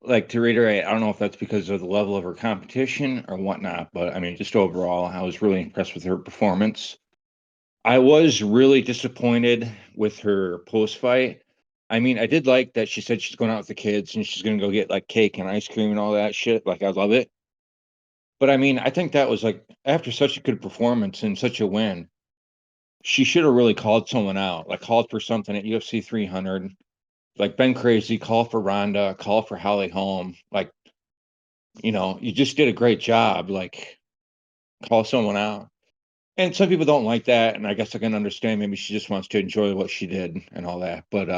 C: to reiterate, I don't know if that's because of the level of her competition or whatnot, but I mean, just overall, I was really impressed with her performance. I was really disappointed with her post-fight. I mean, I did like that she said she's going out with the kids and she's going to go get like cake and ice cream and all that shit. I love it. But I mean, I think that was after such a good performance and such a win, she should have really called someone out, called for something at UFC 300. Ben Crazy, call for Ronda, call for Holly Holm. You just did a great job. Call someone out. And some people don't like that, and I guess I can understand. Maybe she just wants to enjoy what she did and all that. But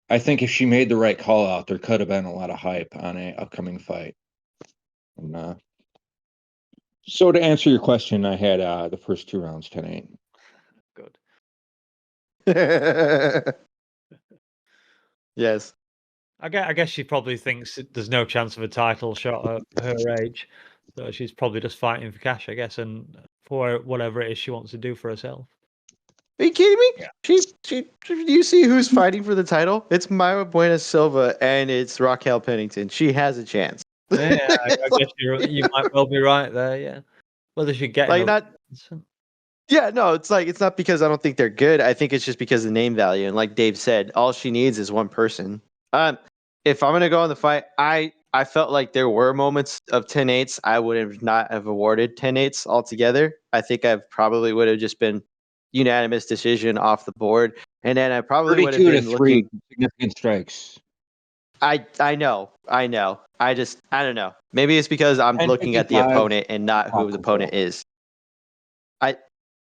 C: I think if she made the right call out, there could have been a lot of hype on an upcoming fight. And, so to answer your question, I had the first 2 rounds 10-8.
A: Good.
B: Yes.
A: I guess she probably thinks there's no chance of a title shot at her age, so she's probably just fighting for cash, I guess, and for whatever it is she wants to do for herself.
B: Are you kidding me?
C: Yeah.
B: Do you see who's fighting for the title? It's Myra Buena Silva and it's Raquel Pennington. She has a chance.
A: Yeah, I
B: It's
A: guess you might well be right there. Yeah, whether she get
B: like
A: another.
B: not. Yeah, no, it's like it's not because I don't think they're good. I think it's just because of the name value. And like Dave said, all she needs is one person. If I'm gonna go on the fight, I felt like there were moments of 10-8s. I would have not have awarded 10-8s altogether. I think I probably would have just been unanimous decision off the board. And then I probably would have
C: 32 to
B: been
C: 3
B: looking.
C: significant strikes.
B: I know. I don't know. Maybe it's because I'm looking at the
C: 10:55
B: opponent and not who the
C: control.
B: opponent is.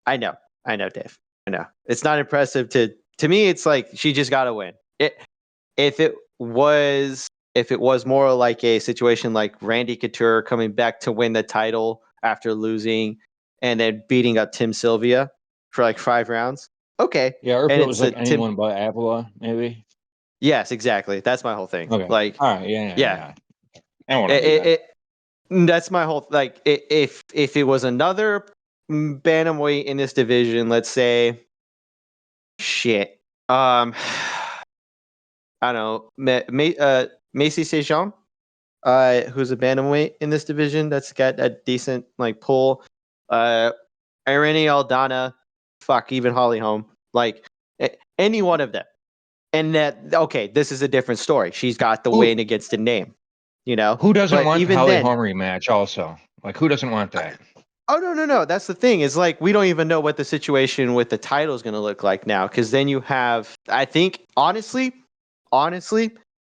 B: I know, Dave. I know. It's not impressive to me. It's like she just got to win. If it was more like a situation like Randy Couture coming back to win the title after losing and then beating up Tim Sylvia for like 5 rounds. Okay.
C: Yeah, or if
B: And
C: it
B: it's
C: was like anyone but Avila, maybe.
B: Yes, exactly. That's my whole thing.
C: Okay.
B: Like,
C: All right. Yeah. I want to do that.
B: That's my whole if it was another bantamweight in this division, let's say, shit, I don't know, Macy Sejean, who's a bantamweight in this division, that's got a decent like pull, Irene Aldana, fuck, even Holly Holm, like any one of them, and this is a different story. She's got the win against the name.
C: Who doesn't
B: But
C: want the
B: even
C: Holly
B: then,
C: Holm rematch also? Like, who doesn't want that?
B: oh no. That's the thing. Is like we don't even know what the situation with the title is going to look like now. Because then you have, I think, honestly,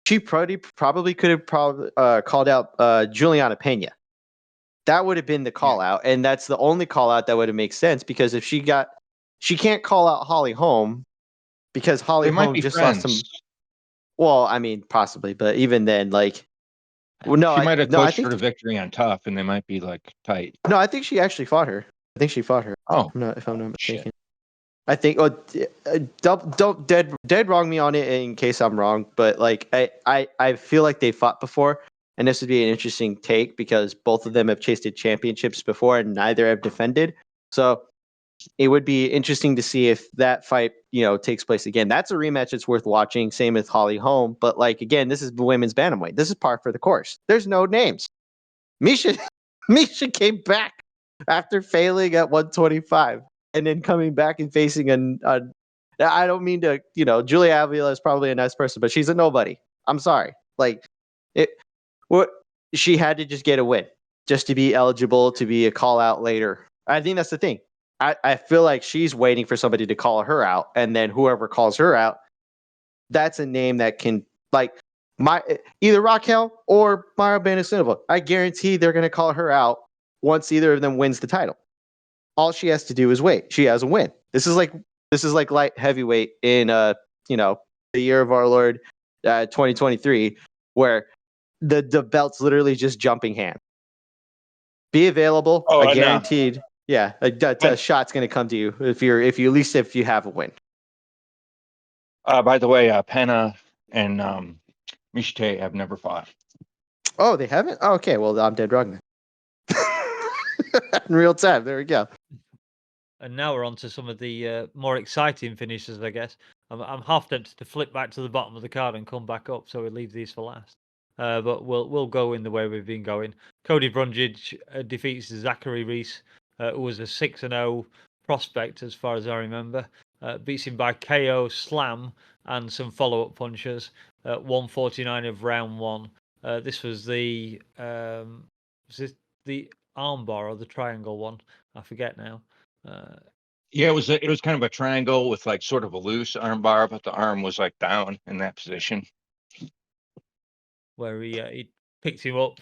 B: she probably could have called out Juliana Pena. That would have been the call out, and that's the only call out that would have made sense. Because if she can't call out Holly Holm because Holly
C: They might
B: Holm
C: be
B: just
C: friends.
B: lost some. Well, I mean, possibly, but even then, like. Well, no,
C: She might have
B: I
C: coached
B: think
C: for the victory on Tough, and they might be like tight.
B: no, I think she actually fought her. I think she fought her.
C: Oh,
B: If I'm not mistaken.
C: shit.
B: I think. Oh, don't dead wrong me on it in case I'm wrong. But like, I feel like they fought before, and this would be an interesting take because both of them have chased championships before, and neither have defended. So it would be interesting to see if that fight, takes place again. That's a rematch that's worth watching. Same with Holly Holm. But like again, this is the women's bantamweight. This is par for the course. There's no names. Misha came back after failing at 125 and then coming back and facing I don't mean to, Julia Avila is probably a nice person, but she's a nobody. I'm sorry. Like she had to just get a win just to be eligible to be a call out later. I think that's the thing. I feel like she's waiting for somebody to call her out, and then whoever calls her out, that's a name that can like either Raquel or Mara Silva. I guarantee they're going to call her out once either of them wins the title. All she has to do is wait. She has a win. This is like light heavyweight in the year of our Lord 2023, where the belt's literally just jumping hand. Be available.
C: Oh, I know.
B: Guaranteed. Yeah, a shot's going to come to you if you have a win.
C: By the way, Pena and Mishite have never fought.
B: Oh, they haven't? Oh, okay, well, I'm dead wrong then. In real time. There we go.
A: And now we're on to some of the more exciting finishes, I guess. I'm half tempted to flip back to the bottom of the card and come back up, so we leave these for last. But we'll go in the way we've been going. Cody Brundage defeats Zachary Reese, who was a 6-0 prospect as far as I remember. Beats him by KO, slam, and some follow-up punches. 149 of round 1. This was the the armbar or the triangle one? I forget now.
C: Yeah, it was kind of a triangle with like sort of a loose arm bar, but the arm was like down in that position.
A: Where he picked him up,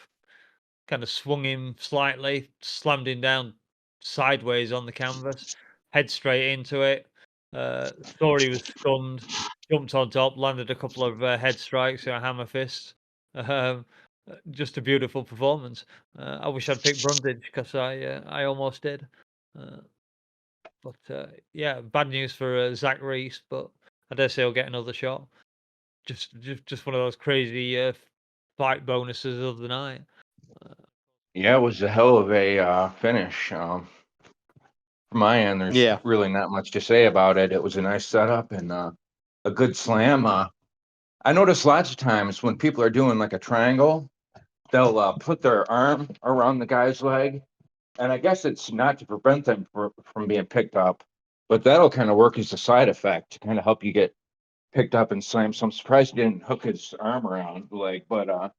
A: kind of swung him slightly, slammed him down sideways on the canvas, head straight into it. Thought he was stunned, jumped on top, landed a couple of head strikes, hammer fists. Just a beautiful performance. I wish I'd picked Brundage because I almost did. But yeah, bad news for Zach Reese, but I dare say he'll get another shot. just one of those crazy fight bonuses of the night.
C: Yeah, it was a hell of a finish. From my end, there's
B: Yeah.
C: really not much to say about it. It was a nice setup and a good slam. I notice lots of times when people are doing like a triangle, they'll put their arm around the guy's leg, and I guess it's not to prevent them from being picked up, but that'll kind of work as a side effect to kind of help you get picked up and slammed. So I'm surprised he didn't hook his arm around the leg, but it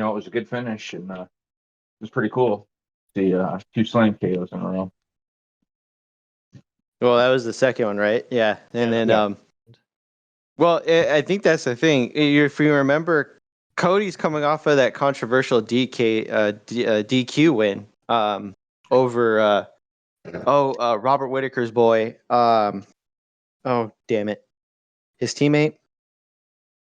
C: was a good finish and it was pretty cool. The 2 slam KOs in a row.
B: Well, that was the second one, right? Yeah. And then, well, I think that's the thing. If you remember, Cody's coming off of that controversial DQ win over Robert Whittaker's boy. Oh, damn it. His teammate,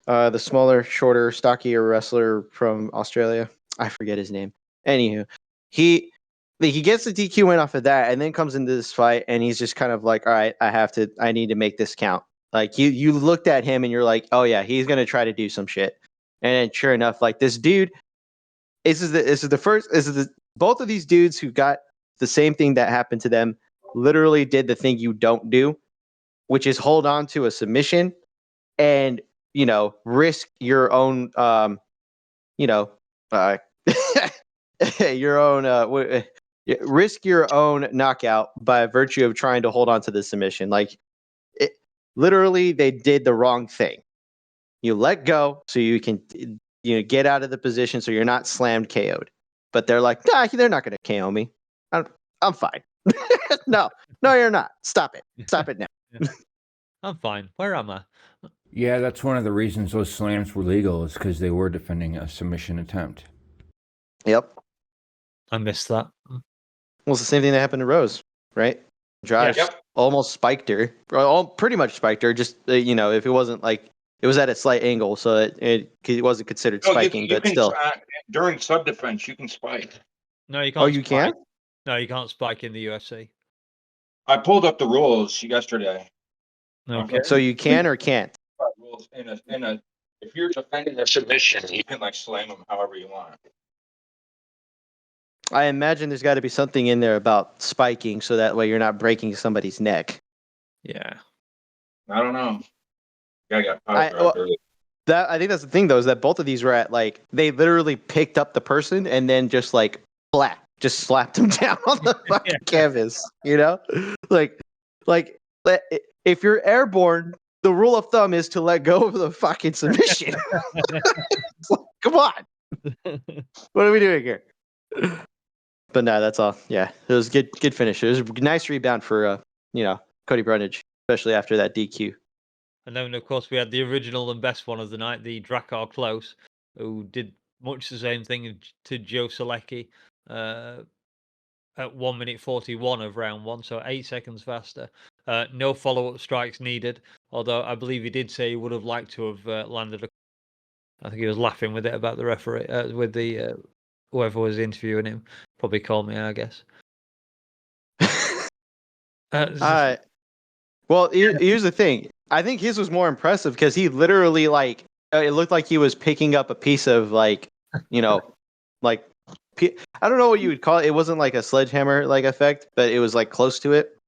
B: the smaller, shorter, stockier wrestler from Australia. I forget his name. Anywho, he gets the DQ win off of that, and then comes into this fight, and he's just kind of like, all right, I need to make this count. Like you looked at him, and you're like, oh yeah, he's gonna try to do some shit. And then sure enough, like this dude, both of these dudes who got the same thing that happened to them, literally did the thing you don't do, which is hold on to a submission and risk your own your own risk your own knockout by virtue of trying to hold on to the submission. Like literally they did the wrong thing. You let go so you can get out of the position so you're not slammed KO'd. But they're like, nah, they're not going to KO me. I'm fine. No, you're not. Stop it now.
A: I'm fine. Where am I?
D: Yeah, that's one of the reasons those slams were legal, is because they were defending a submission attempt.
B: Yep.
A: I missed that.
B: Well, it's the same thing that happened to Rose, right? Josh almost spiked her, pretty much spiked her. Just if it wasn't like it was at a slight angle, so it wasn't considered spiking, but still.
C: During sub defense, you can spike.
A: No, you can't.
B: Oh, you can?
A: No, you can't spike in the UFC.
C: I pulled up the rules yesterday.
A: Okay.
B: So you can or can't?
C: Rules if you're defending a submission, you can slam them however you want.
B: I imagine there's got to be something in there about spiking, so that way you're not breaking somebody's neck.
A: Yeah.
C: I don't know. I got power early.
B: I think that's the thing, though, is that both of these were at they literally picked up the person and then just just slapped him down on the fucking canvas. If you're airborne, the rule of thumb is to let go of the fucking submission. Come on. What are we doing here? But no, that's all. Yeah, it was good finish. It was a nice rebound for Cody Brundage, especially after that DQ.
A: And then, of course, we had the original and best one of the night, the Drakkar Klose, who did much the same thing to Joe Selecki at 1 minute 41 of round 1, so 8 seconds faster. No follow-up strikes needed, although I believe he did say he would have liked to have landed I think he was laughing with it about the referee, with the whoever was interviewing him. Probably called me, I guess.
B: Well, here's the thing. I think his was more impressive because he literally it looked like he was picking up a piece of I don't know what you would call it. It wasn't like a sledgehammer effect, but it was close to it.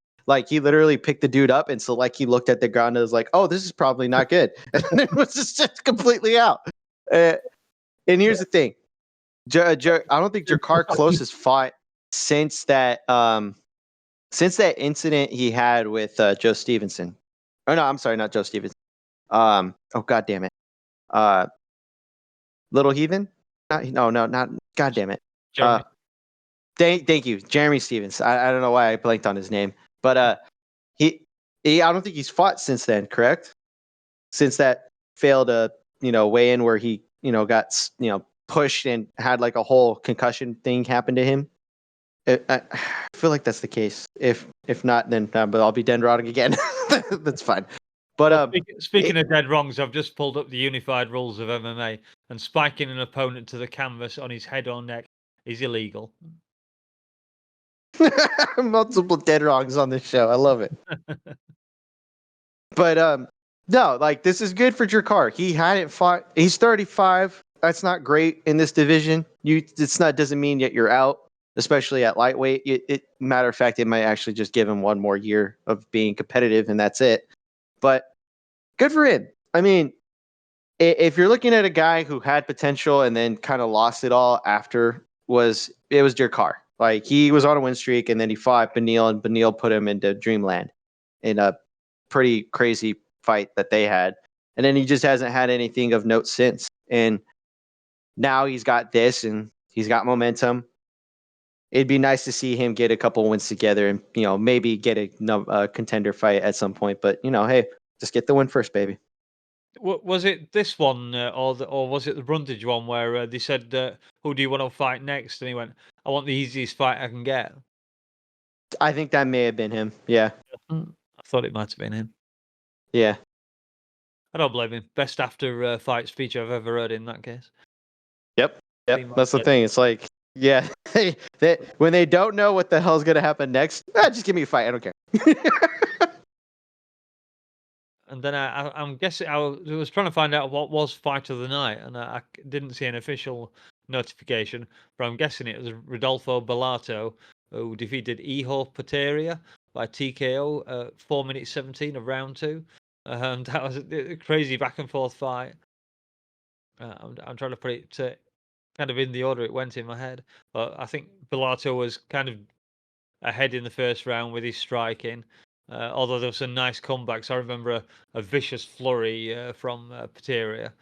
B: He literally picked the dude up and he looked at the ground and was like, "Oh, this is probably not good," and it was just completely out. And here's the thing. I don't think Drakkar Klose has fought since that incident he had with Joe Stevenson. Oh no, I'm sorry, not Joe Stevenson. Oh god damn it. Little Heathen? Not god damn it. Thank you, Jeremy Stevens. I don't know why I blanked on his name, but I don't think he's fought since then. Correct? Since that failed weigh in where he got pushed and had a whole concussion thing happen to him. I feel like that's the case. If not, then but I'll be dead wrong again. That's fine. But
A: speaking of dead wrongs, I've just pulled up the unified rules of MMA, and spiking an opponent to the canvas on his head or neck is illegal.
B: Multiple dead wrongs on this show. I love it. But No, like this is good for Jakar. He hadn't fought. He's 35. That's not great in this division. It's not doesn't mean yet you're out, especially at lightweight. Matter of fact, it might actually just give him one more year of being competitive, and that's it. But good for him. I mean, if you're looking at a guy who had potential and then kind of lost it all after, was Jakar. Like he was on a win streak, and then he fought Beneil, and Beneil put him into Dreamland in a pretty crazy fight that they had. And then he just hasn't had anything of note since. And now he's got this and he's got momentum. It'd be nice to see him get a couple wins together and, maybe get a contender fight at some point. But, hey, just get the win first, baby.
A: Was it this one or was it the Brundage one where they said, who do you want to fight next? And he went, I want the easiest fight I can get.
B: I think that may have been him. Yeah.
A: I thought it might have been him.
B: Yeah.
A: I don't blame him. Best after fight speech I've ever heard in that case.
B: Yep. That's the thing. It's like, yeah, when they don't know what the hell's going to happen next, just give me a fight. I don't care.
A: And then I'm guessing I was trying to find out what was fight of the night, and I didn't see an official notification, but I'm guessing it was Rodolfo Bellato who defeated Iho Pateria by TKO 4 minutes 17 of round 2. That was a crazy back and forth fight. I'm trying to put it kind of in the order it went in my head, but I think Bellato was kind of ahead in the first round with his striking. Although there was some nice comebacks. I remember a vicious flurry from Pateria,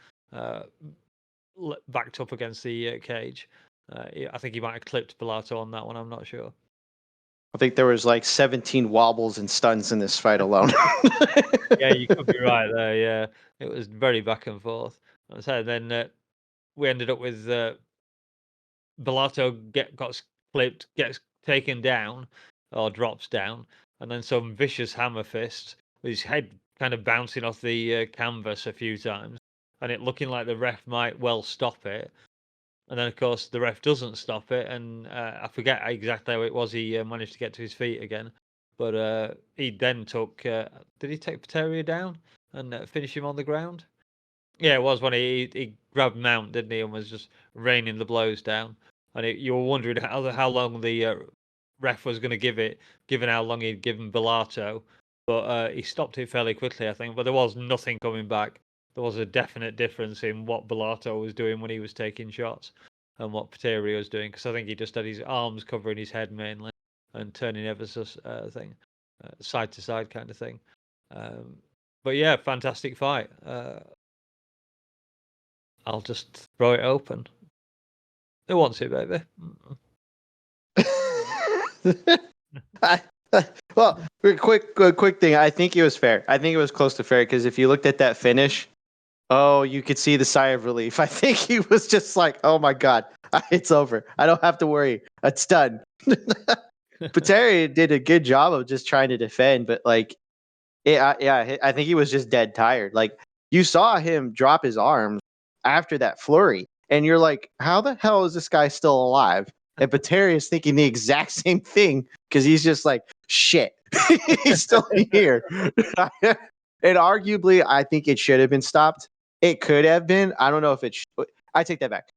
A: backed up against the cage. I think he might have clipped Bellato on that one. I'm not sure.
B: I think there was like 17 wobbles and stuns in this fight alone.
A: Yeah, you could be right there. Yeah, it was very back and forth. So then we ended up with Bellato got clipped, gets taken down or drops down, and then some vicious hammer fist with his head kind of bouncing off the canvas a few times, and it looking like the ref might well stop it. And then, of course, the ref doesn't stop it, and I forget exactly how it was. He managed to get to his feet again, but he then took. Did he take Pateria down and finish him on the ground? Yeah, it was when he grabbed Mount, didn't he, and was just raining the blows down. And you were wondering how long the ref was going to give it, given how long he'd given Bellato. But he stopped it fairly quickly, I think. But there was nothing coming back. There was a definite difference in what Bellato was doing when he was taking shots and what Pateria was doing. Because I think he just had his arms covering his head mainly and turning ever so side to side kind of thing. But yeah, fantastic fight. I'll just throw it open. Who wants it, baby?
B: Well, quick thing. I think it was fair. I think it was close to fair because if you looked at that finish, you could see the sigh of relief. I think he was just like, "Oh my god, it's over. I don't have to worry. It's done." Pateria did a good job of just trying to defend, but like, I think he was just dead tired. Like you saw him drop his arms after that flurry, and you're like, "How the hell is this guy still alive?" And Pateria is thinking the exact same thing because he's just like, "Shit, he's still here." And arguably, I think it should have been stopped. It could have been. I don't know if it. I take that back.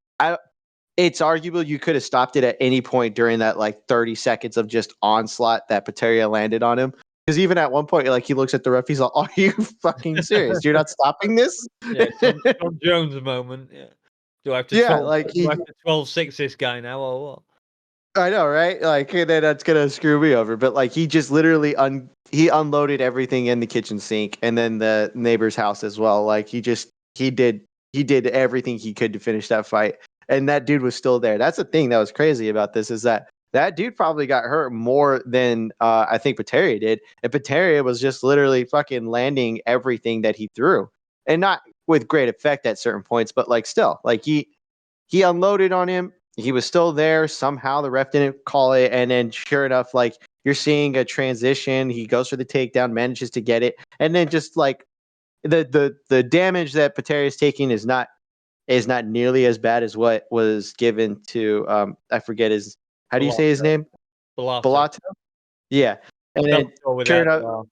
B: It's arguable you could have stopped it at any point during that like 30 seconds of just onslaught that Pateria landed on him. Because even at one point, like he looks at the ref, he's like, "Are you fucking serious? You're not stopping this?"
A: Yeah, Tom Jones moment. Yeah. Do I have to?
B: Yeah,
A: 12-6 this guy now or what?
B: I know, right? Like, and then that's gonna screw me over. But like, he just literally he unloaded everything in the kitchen sink and then the neighbor's house as well. Like, he did everything he could to finish that fight, and that dude was still there. That's the thing that was crazy about this is that dude probably got hurt more than I think Pateria did, and Pateria was just literally fucking landing everything that he threw, and not with great effect at certain points, but like still, like he unloaded on him. He was still there. Somehow the ref didn't call it. And then sure enough, like you're seeing a transition. He goes for the takedown, manages to get it. And then just like the damage that Pateria is taking is not nearly as bad as what was given to I forget how do you say his name? Bellato. Yeah. And then sure enough,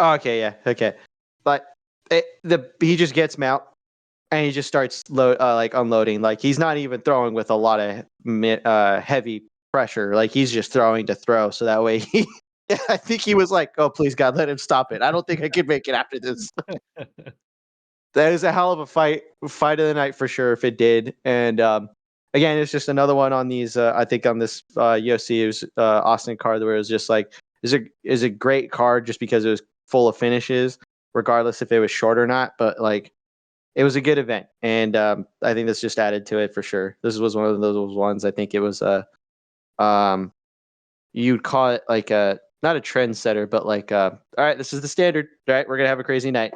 B: okay, yeah, okay. But he just gets him out and he just starts like unloading. Like he's not even throwing with a lot of heavy pressure. Like he's just throwing to throw. So that way he, I think he was like, "Oh please God, let him stop it. I don't think I can make it after this." That is a hell of a fight of the night for sure if it did. And again, it's just another one on these. I think on this UFC, it was Austin card where it was just like is a great card just because it was full of finishes, regardless if it was short or not. But like it was a good event, and I think this just added to it for sure. This was one of those ones. I think it was you'd call it like a not a trendsetter, but like all right, this is the standard. All right, we're gonna have a crazy night.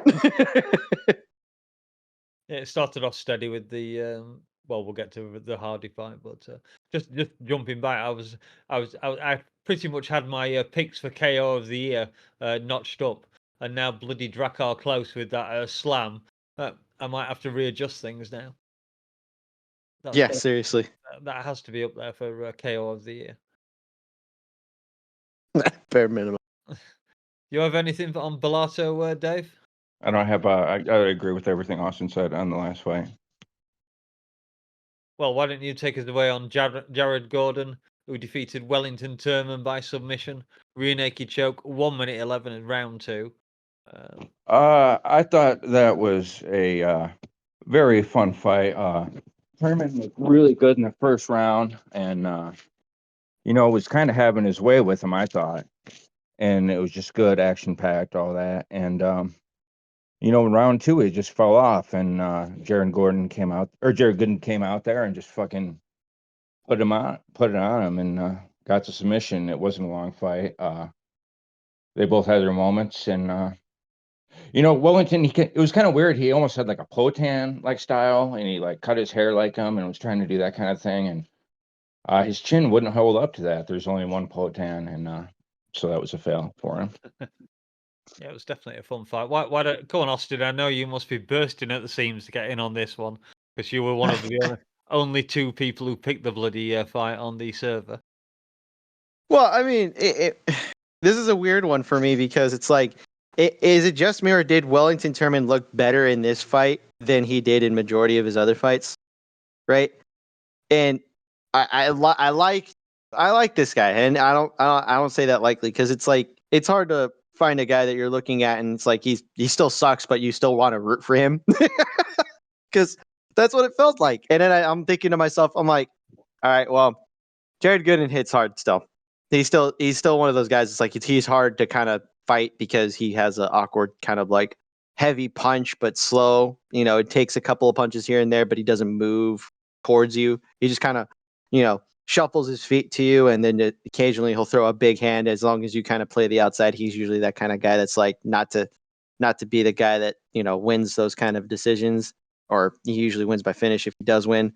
A: Yeah, it started off steady with the well, we'll get to the Hardy fight, but just jumping back, I pretty much had my picks for KO of the year notched up, and now bloody Drakkar Close with that slam. I might have to readjust things now.
B: Yeah, seriously.
A: That has to be up there for KO of the year.
B: Bare minimum.
A: You have anything on Bellato, Dave?
C: I don't have. I agree with everything Austin said on the last fight.
A: Well, why don't you take us away on Jared Gordon, who defeated Wellington Turman by submission, rear naked choke, 1 minute 11 in round 2.
C: I thought that was a very fun fight. Turman was really good in the first round, and was kind of having his way with him, I thought, and it was just good, action packed, all that, and in round 2 he just fell off, and Jared Gooden came out there and just fucking put it on him, and got the submission. It wasn't a long fight. They both had their moments, and Wellington, it was kind of weird. He almost had like a Potan like style, and he like cut his hair like him and was trying to do that kind of thing, and his chin wouldn't hold up to that. There's only one Potan, and so that was a fail for him.
A: Yeah, it was definitely a fun fight. Why don't go on, Austin? I know you must be bursting at the seams to get in on this one because you were one of the only 2 people who picked the bloody fight on the server.
B: Well, I mean, this is a weird one for me because it's like, is it just me or did Wellington Turman look better in this fight than he did in majority of his other fights, right? And I like this guy, and I don't say that lightly because it's like it's hard to find a guy that you're looking at and it's like he still sucks, but you still want to root for him because that's what it felt like. And then I'm thinking to myself, I'm like, all right, well, Jared Gooden hits hard still. He's still one of those guys. It's like he's hard to kind of fight because he has an awkward kind of like heavy punch, but slow. It takes a couple of punches here and there, but he doesn't move towards you. He just kind of, shuffles his feet to you, and then occasionally he'll throw a big hand. As long as you kind of play the outside, he's usually that kind of guy that's like not to be the guy that wins those kind of decisions, or he usually wins by finish if he does win.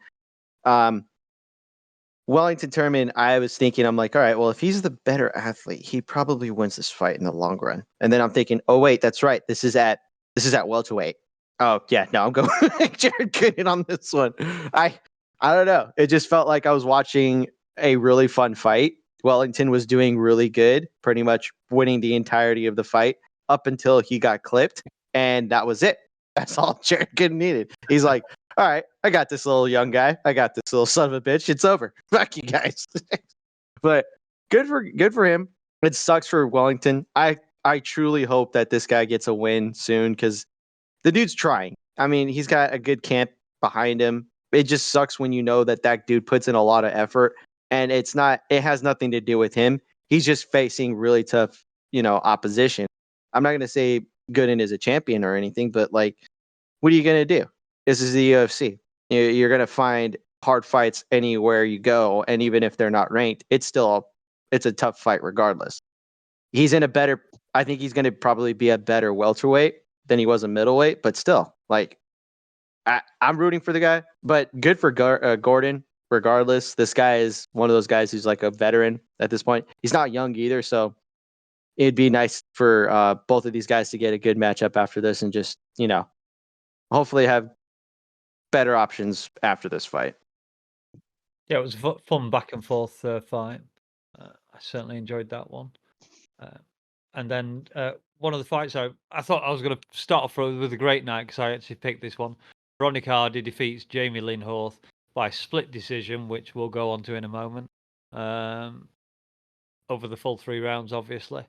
B: Wellington Turman, I was thinking, I'm like, all right, well, if he's the better athlete, he probably wins this fight in the long run. And then I'm thinking, oh wait, that's right. This is at welterweight. Oh yeah, no, I'm going Jared Gooden on this one. I don't know. It just felt like I was watching a really fun fight. Wellington was doing really good, pretty much winning the entirety of the fight up until he got clipped, and that was it. That's all Jared Gooden needed. He's like, all right, I got this little young guy. I got this little son of a bitch. It's over. Fuck you guys. But good for him. It sucks for Wellington. I truly hope that this guy gets a win soon because the dude's trying. I mean, he's got a good camp behind him. It just sucks when you know that dude puts in a lot of effort, and it has nothing to do with him. He's just facing really tough, opposition. I'm not going to say Gooden is a champion or anything, but like, what are you going to do? This is the UFC. You're going to find hard fights anywhere you go, and even if they're not ranked, it's a tough fight regardless. I think he's going to probably be a better welterweight than he was a middleweight, but still, like, I'm rooting for the guy, but good for Gordon. Regardless, this guy is one of those guys who's like a veteran at this point. He's not young either, so it'd be nice for both of these guys to get a good matchup after this, and just hopefully have better options after this fight.
A: Yeah, it was a fun back and forth fight. I certainly enjoyed that one. And then one of the fights I thought I was going to start off with a great night because I actually picked this one. Veronica Hardy defeats Jamie Lynn Horth by split decision, which we'll go on to in a moment. Over the full 3 rounds, obviously.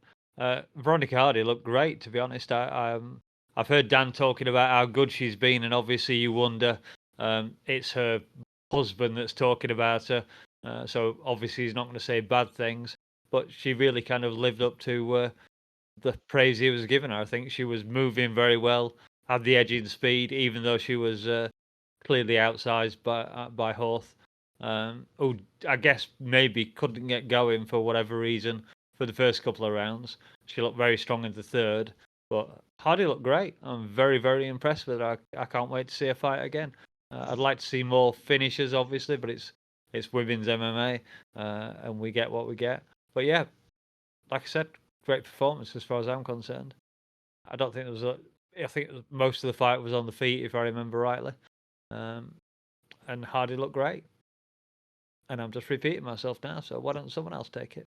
A: Veronica Hardy looked great, to be honest. I've heard Dan talking about how good she's been, and obviously you wonder it's her husband that's talking about her, so obviously he's not going to say bad things. But she really kind of lived up to the praise he was giving her. I think she was moving very well, had the edging speed, even though she was clearly outsized by Horth. Who I guess maybe couldn't get going for whatever reason for the first couple of rounds. She looked very strong in the third, but Hardy looked great. I'm very, very impressed with her. I can't wait to see her fight again. I'd like to see more finishes, obviously, but it's women's MMA, and we get what we get. But yeah, like I said, great performance as far as I'm concerned. I don't think there was I think most of the fight was on the feet, if I remember rightly, and Hardy looked great. And I'm just repeating myself now, so why don't someone else take it?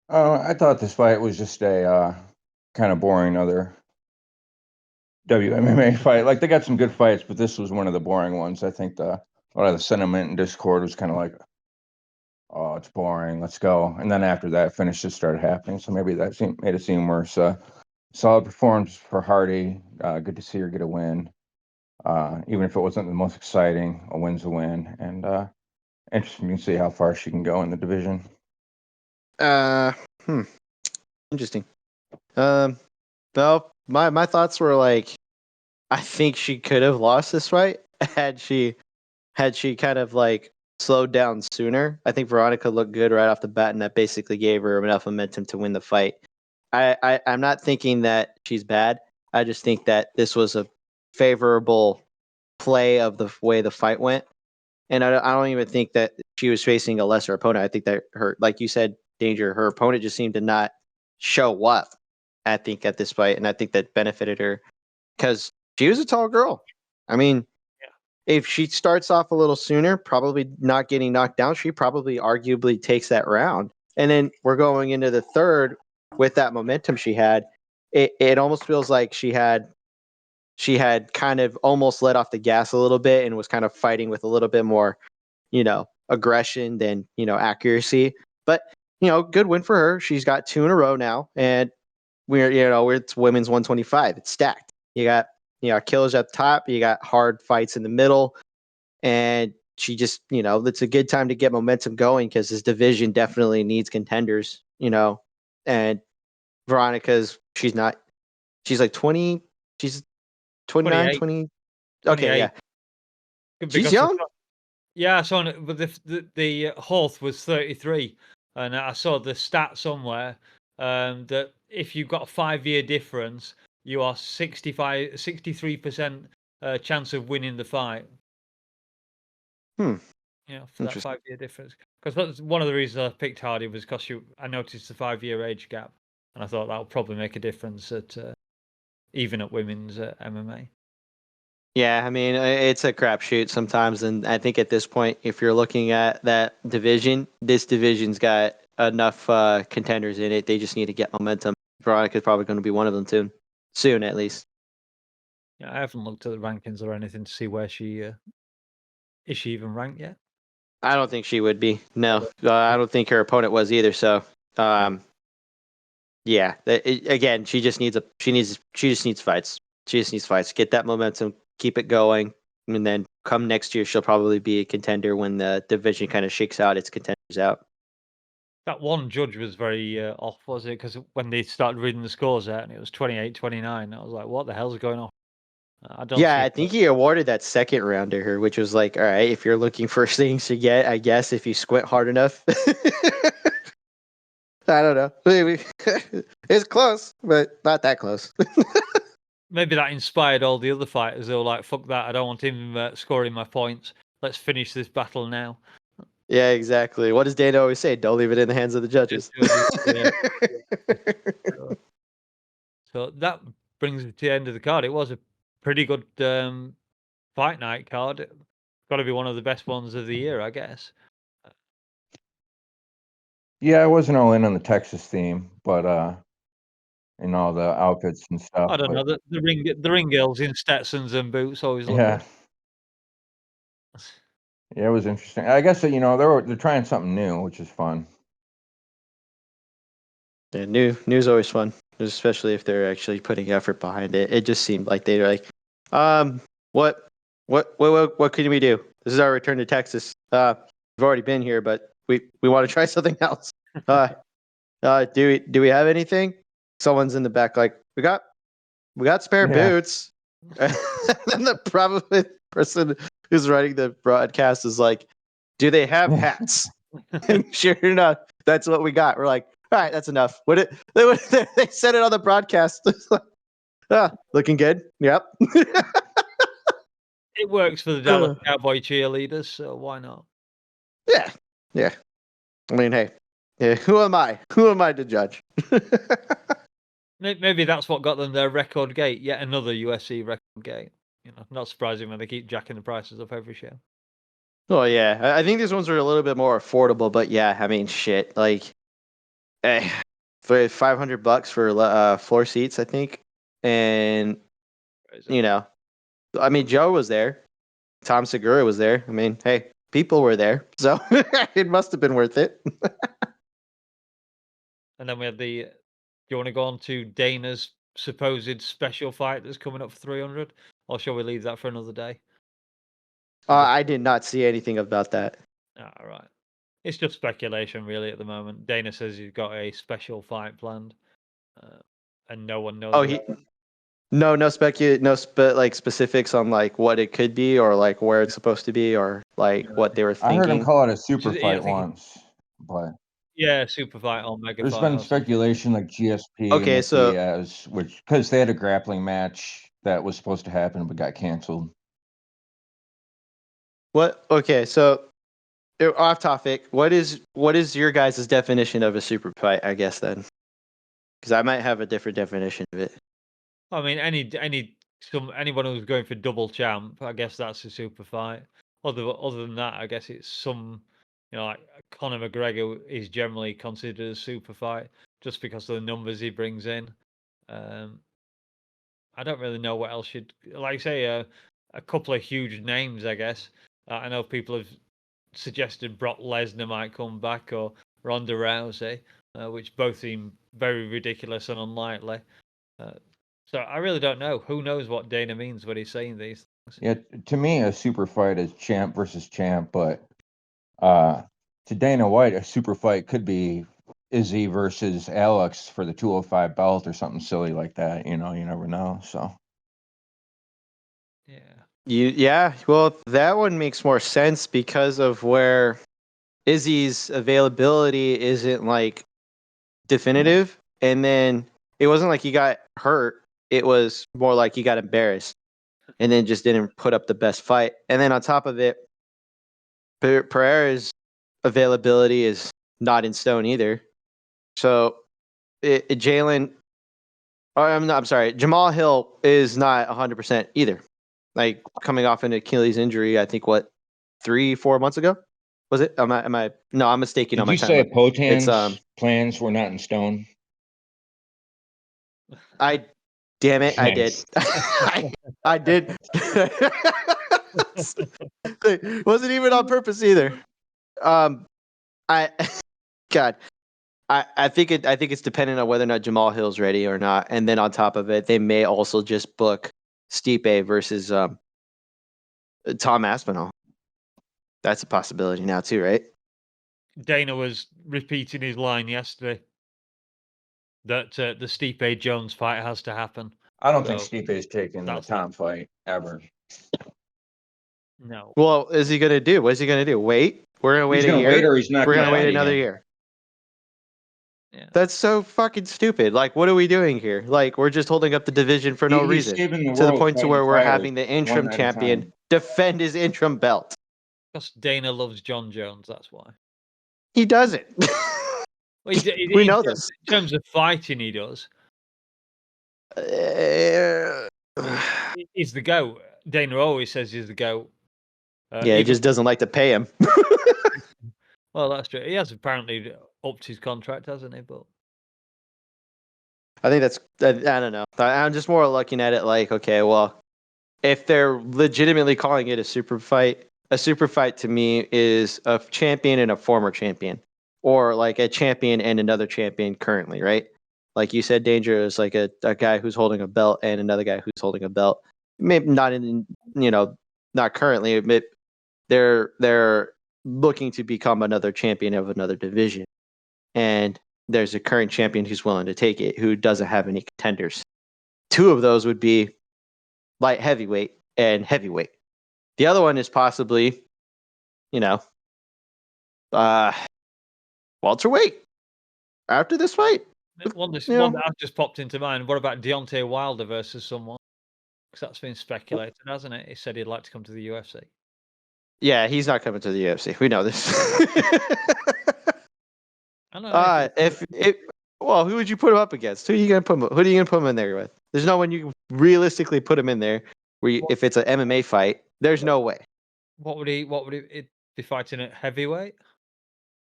D: I thought this fight was just a kind of boring other WMMA fight. Like, they got some good fights, but this was one of the boring ones. I think a lot of the sentiment and discord was kind of like, oh, it's boring, let's go. And then after that, finishes started happening, so maybe that made it seem worse. Solid performance for Hardy. Good to see her get a win. Even if it wasn't the most exciting, a win's a win. And interesting to see how far she can go in the division.
B: Interesting. Well, my thoughts were like, I think she could have lost this fight had she kind of like slowed down sooner. I think Veronica looked good right off the bat, and that basically gave her enough momentum to win the fight. I'm not thinking that she's bad. I just think that this was a favorable play of the way the fight went. And I don't even think that she was facing a lesser opponent. I think that her, like you said, Danger, her opponent just seemed to not show up, I think, at this fight. And I think that benefited her because she was a tall girl. I mean, if she starts off a little sooner, probably not getting knocked down, she probably arguably takes that round. And then we're going into the third with that momentum she had. It almost feels like she had kind of almost let off the gas a little bit and was kind of fighting with a little bit more, aggression than, accuracy. But, good win for her. She's got 2 in a row now, and it's women's 125. It's stacked. You got, killers at the top, you got hard fights in the middle, and she just, it's a good time to get momentum going because this division definitely needs contenders, and Veronica's, she's like 20, she's 29, 20. Okay, yeah. She's young.
A: Yeah, I saw it, but the Horth was 33, and I saw the stat somewhere that if you've got a 5-year difference, you are 63% chance of winning the fight. For that 5-year difference. Because one of the reasons I picked Hardy was because I noticed the 5-year age gap, and I thought that would probably make a difference even at women's MMA.
B: Yeah, I mean, it's a crapshoot sometimes, and I think at this point, if you're looking at that division, this division's got enough contenders in it. They just need to get momentum. Veronica's probably going to be one of them soon at least.
A: Yeah, I haven't looked at the rankings or anything to see where she is she even ranked yet?
B: I don't think she would be. No, I don't think her opponent was either. So, yeah, again, she just needs fights. She just needs fights. Get that momentum. Keep it going, and then come next year, she'll probably be a contender when the division kind of shakes out its contenders out.
A: That one judge was very off, was it? Because when they started reading the scores out, and it was 28-29, I was like, "What the hell's going on?"
B: I think he awarded that second round to her, which was like, all right, if you're looking for things to get, I guess if you squint hard enough. I don't know. Maybe it's close, but not that close.
A: Maybe that inspired all the other fighters. They were like, "Fuck that! I don't want him scoring my points. Let's finish this battle now."
B: Yeah, exactly. What does Dana always say? Don't leave it in the hands of the judges.
A: So that brings me to the end of the card. It was a pretty good fight night card. Got to be one of the best ones of the year, I guess.
D: Yeah, I wasn't all in on the Texas theme, but in all the outfits and stuff.
A: I don't know.
D: But
A: The ring girls in Stetsons and boots always look
D: yeah,
A: good.
D: yeah, it was interesting. I guess that, they're trying something new, which is fun.
B: Yeah, new's always fun, especially if they're actually putting effort behind it. It just seemed like they were like, what can we do? This is our return to Texas. We've already been here, but we want to try something else. Do we have anything? Someone's in the back, like, we got spare
D: Yeah.
B: boots. And then the probably person who's writing the broadcast is like, do they have hats? And sure enough, that's what we got. We're like, all right, that's enough. They said it on the broadcast. It's like, looking good. Yep.
A: It works for the Dallas Cowboy cheerleaders, so why not?
B: Yeah. I mean, hey, yeah, who am I? Who am I to judge?
A: Maybe that's what got them their record gate. Yet another UFC record gate. Not surprising when they keep jacking the prices up every show.
B: Oh yeah, I think these ones are a little bit more affordable, but yeah, I mean, shit, like, for $500 for floor seats, I think, and I mean, Joe was there, Tom Segura was there. I mean, hey, people were there, so it must have been worth it.
A: And then we had the. Do you want to go on to Dana's supposed special fight that's coming up for 300, or shall we leave that for another day?
B: I did not see anything about that.
A: All right. It's just speculation, really, at the moment. Dana says he's got a special fight planned, and no one knows.
B: Oh, like specifics on like what it could be or like where it's supposed to be or like what they were
D: I heard him
B: thinking.
D: call it a super
A: Yeah, I
D: fight
A: think
D: once, but
A: yeah, super fight or mega
D: there's
A: fight.
D: been
A: or something.
D: speculation like GSP
B: Okay,
D: and
B: so-
D: Diaz, which because they had a grappling match that was supposed to happen but got canceled.
B: What? Okay, so off topic. What is your guys' definition of a super fight? I guess then, because I might have a different definition of it.
A: I mean, anyone who's going for double champ, I guess that's a super fight. Other than that, I guess it's some, like Conor McGregor is generally considered a super fight just because of the numbers he brings in. I don't really know what else should, like say, a couple of huge names, I guess. I know people have suggested Brock Lesnar might come back or Ronda Rousey, which both seem very ridiculous and unlikely. So I really don't know. Who knows what Dana means when he's saying these things?
D: Yeah, to me, a super fight is champ versus champ, but to Dana White, a super fight could be Izzy versus Alex for the 205 belt or something silly like that. You never know. So
B: Yeah. Well, that one makes more sense because of where Izzy's availability isn't like definitive, and then it wasn't like he got hurt. It was more like he got embarrassed, and then just didn't put up the best fight. And then on top of it, Pereira's availability is not in stone either. So Jalen, I'm sorry, Jamal Hill is not 100% either. Like coming off an Achilles injury, I think 3-4 months ago was it? Am I? No, I'm mistaken
C: Did
B: on my
C: you say
B: timeline.
C: Potan's plans were not in stone?
B: Damn it, I did.
C: Nice.
B: I did. It wasn't even on purpose either. I God, I think it's dependent on whether or not Jamal Hill's ready or not, and then on top of it, they may also just book Stipe versus Tom Aspinall. That's a possibility now too, right?
A: Dana was repeating his line yesterday that the Stipe Jones fight has to happen.
D: I don't think
A: So,
D: Stipe is taking the
A: that's
D: Tom fight ever.
A: No.
B: Well, is he gonna do? What is he gonna do? Wait? We're gonna wait
C: He's
B: a
C: gonna
B: year.
C: wait, or he's not.
B: We're gonna wait
C: fight
B: another
C: again.
B: year.
A: Yeah.
B: That's so fucking stupid. Like, what are we doing here? Like, we're just holding up the division for no
C: He's
B: reason.
C: saving the
B: To the
C: world
B: point to
C: fighting
B: where we're
C: fighters
B: having the interim
C: one at a
B: champion
C: time.
B: defend his interim belt.
A: Because Dana loves John Jones, that's why.
B: He doesn't.
A: Well,
B: We know this.
A: In terms of fighting, he does. He's the GOAT. Dana always says he's the GOAT.
B: Yeah, he just doesn't like to pay him.
A: Well, that's true. He has apparently upped his contract, hasn't he? But
B: I think I don't know. I'm just more looking at it like, okay, well, if they're legitimately calling it a super fight to me is a champion and a former champion, or like a champion and another champion currently, right? Like you said, Danger is like a guy who's holding a belt and another guy who's holding a belt. Maybe not not currently. They're looking to become another champion of another division, and there's a current champion who's willing to take it, who doesn't have any contenders. Two of those would be light heavyweight and heavyweight. The other one is possibly, welterweight after this fight.
A: One that just popped into mind. What about Deontay Wilder versus someone? Because that's been speculated, hasn't it? He said he'd like to come to the UFC.
B: Yeah, he's not coming to the UFC. We know this.
A: I know.
B: Well, who would you put him up against? Who are you gonna put him in there with? There's no one you can realistically put him in there. If it's an MMA fight, there's no way.
A: What would he be fighting at heavyweight?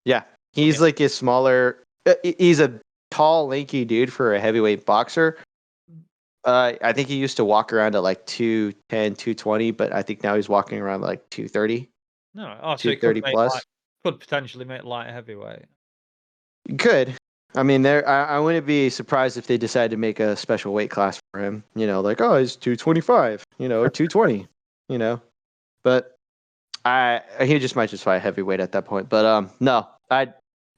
B: Yeah, he's like a smaller. He's a tall, lanky dude for a heavyweight boxer. I think he used to walk around at like 210, 220, but I think now he's walking around like 230.
A: No, so
B: 230 plus.
A: Could potentially make light heavyweight.
B: Could. I mean, I wouldn't be surprised if they decided to make a special weight class for him. Like, oh, he's 225. 220. But he just might just fight heavyweight at that point. But no,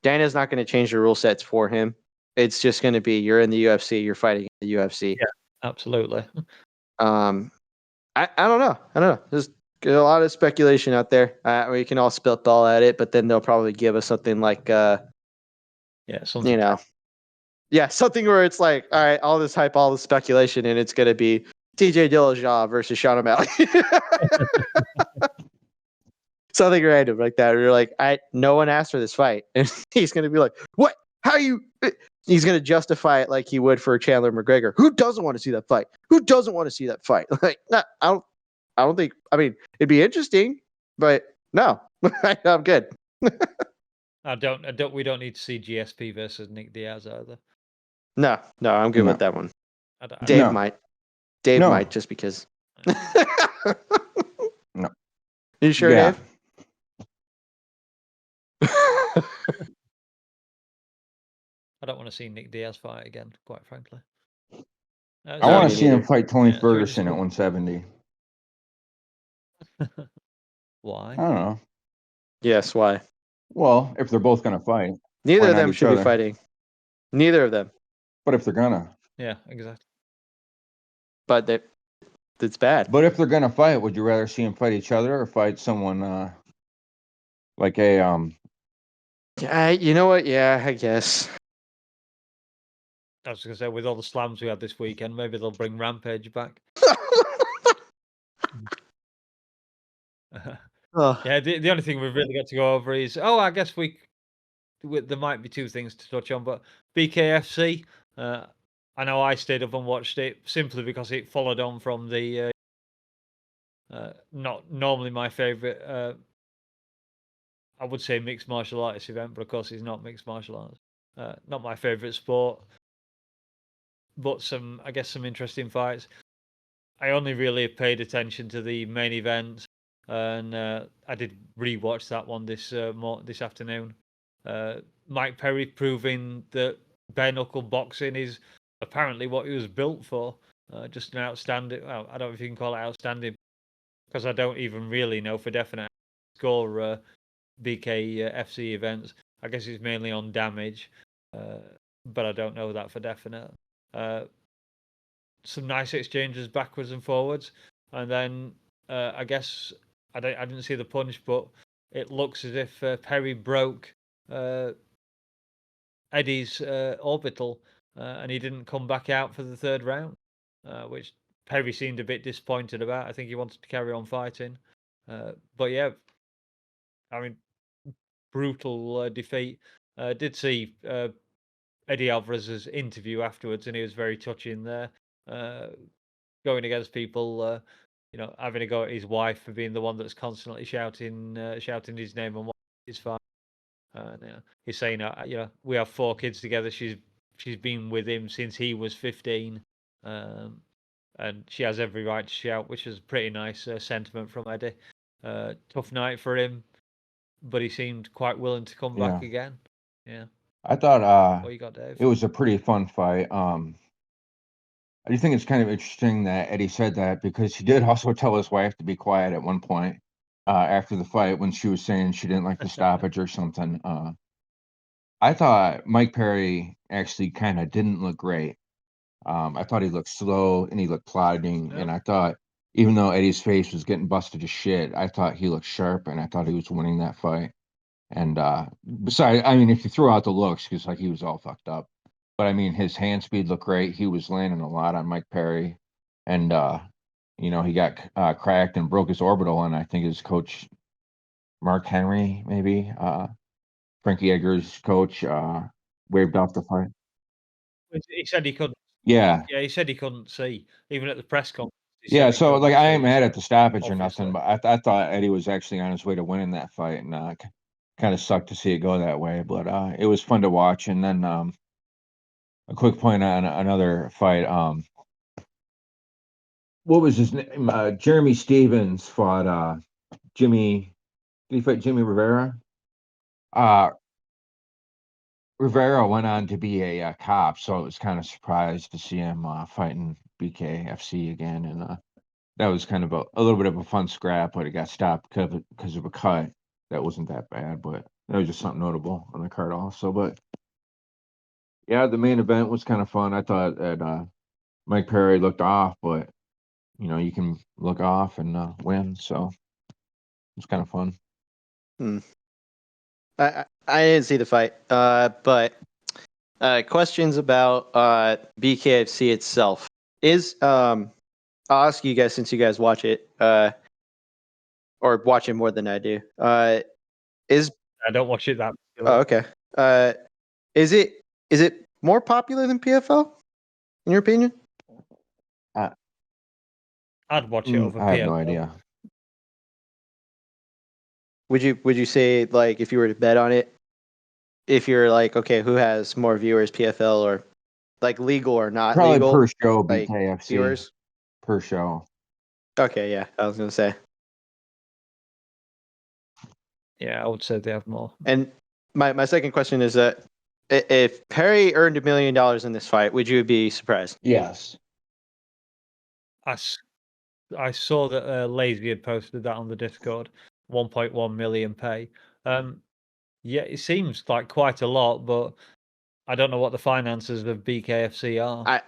B: Dana's not going to change the rule sets for him. It's just going to be you're in the UFC, you're fighting in the UFC.
A: Yeah, absolutely.
B: I don't know. There's a lot of speculation out there. We can all spitball at it, but then they'll probably give us something like something something where it's like, all right, all this hype, all this speculation, and it's going to be TJ Dillashaw versus Sean O'Malley. Something random like that. We're like, no one asked for this fight. And he's going to be like, what? How you? He's going to justify it like he would for Chandler McGregor. Who doesn't want to see that fight? Like, no, I don't think, it'd be interesting, but no, I'm good.
A: We don't need to see GSP versus Nick Diaz either.
B: No, I'm good with that one.
A: Dave
B: might. Dave might, just because.
D: No.
B: You sure, Dave?
A: I don't want to see Nick Diaz fight again, quite frankly.
D: I want to see him fight Tony Ferguson at 170.
A: Why?
D: I don't know.
B: Yes, why?
D: Well, if they're both going to fight.
B: Neither of them should be fighting. Neither of them.
D: But if they're going to.
A: Yeah, exactly.
B: But that's bad.
D: But if they're going to fight, would you rather see them fight each other or fight someone like a...
B: You know what? Yeah, I guess.
A: I was going to say, with all the slams we had this weekend, maybe they'll bring Rampage back. Yeah, the only thing we've really got to go over is, I guess there might be two things to touch on, but BKFC, I know I stayed up and watched it simply because it followed on from the not normally my favourite, I would say mixed martial arts event, but of course it's not mixed martial arts. Not my favourite sport, but some interesting fights. I only really paid attention to the main event, and I did rewatch that one this afternoon. Mike Perry proving that bare knuckle boxing is apparently what he was built for. Just an outstanding. Well, I don't know if you can call it outstanding, because I don't even really know for definite score BKFC events. I guess it's mainly on damage, but I don't know that for definite. Some nice exchanges backwards and forwards, and then I guess I didn't see the punch, but it looks as if Perry broke Eddie's orbital, and he didn't come back out for the third round, which Perry seemed a bit disappointed about. I think he wanted to carry on fighting, but yeah, brutal defeat. Did see Eddie Alvarez's interview afterwards, and he was very touching there, going against people, having a go at his wife for being the one that's constantly shouting his name and what his fight. He's saying, we have 4 kids together. She's she's been with him since he was 15, and she has every right to shout, which is a pretty nice sentiment from Eddie. Tough night for him, but he seemed quite willing to come back again. Yeah.
D: I thought
A: What you got, Dave?
D: it was a pretty fun fight. I do think it's kind of interesting that Eddie said that, because he did also tell his wife to be quiet at one point after the fight when she was saying she didn't like the stoppage or something. I thought Mike Perry actually kind of didn't look great. I thought he looked slow and he looked plodding, and I thought even though Eddie's face was getting busted to shit, I thought he looked sharp, and I thought he was winning that fight. And besides, I mean, if you throw out the looks, because like he was all fucked up, but I mean, his hand speed looked great. He was landing a lot on Mike Perry, and you know, he got cracked and broke his orbital, and I think his coach, Mark Henry, maybe Frankie Edgar's coach, waved off the fight.
A: He said he couldn't.
D: Yeah,
A: Yeah, he said he couldn't see, even at the press conference.
D: yeah. So like, I ain't mad at the stoppage or
A: obviously.
D: nothing, but I thought Eddie was actually on his way to winning that fight, and kind of sucked to see it go that way. But it was fun to watch. And then a quick point on another fight. What was his name? Jeremy Stevens fought Jimmy. Did he fight Jimmy Rivera? Rivera went on to be a cop, so I was kind of surprised to see him fighting BKFC again, and that was kind of a little bit of a fun scrap, but it got stopped because of a cut. That wasn't that bad, but that was just something notable on the card also. But yeah, the main event was kind of fun. I thought that Mike Perry looked off, but you know, you can look off and win, so it's kind of fun.
B: I didn't see the fight, but questions about BKFC itself is I'll ask you guys, since you guys watch it or watch it more than I do. Is
A: I don't watch it that.
B: Oh, okay. Is it more popular than PFL in your opinion?
A: I'd watch it over PFL.
D: I have no idea.
B: Would you say, like, if you were to bet on it, if you're like, okay, who has more viewers, PFL or like legal or not
D: Probably
B: legal?
D: per show,
B: like,
D: BKFC
B: viewers
D: per show.
B: Okay, yeah, I was gonna say.
A: Yeah, I would say they have more.
B: And my second question is that if Perry earned $1 million in this fight, would you be surprised?
C: Yes.
A: I saw that Lazy had posted that on the Discord. 1.1 million pay. Yeah, it seems like quite a lot, but I don't know what the finances of BKFC are.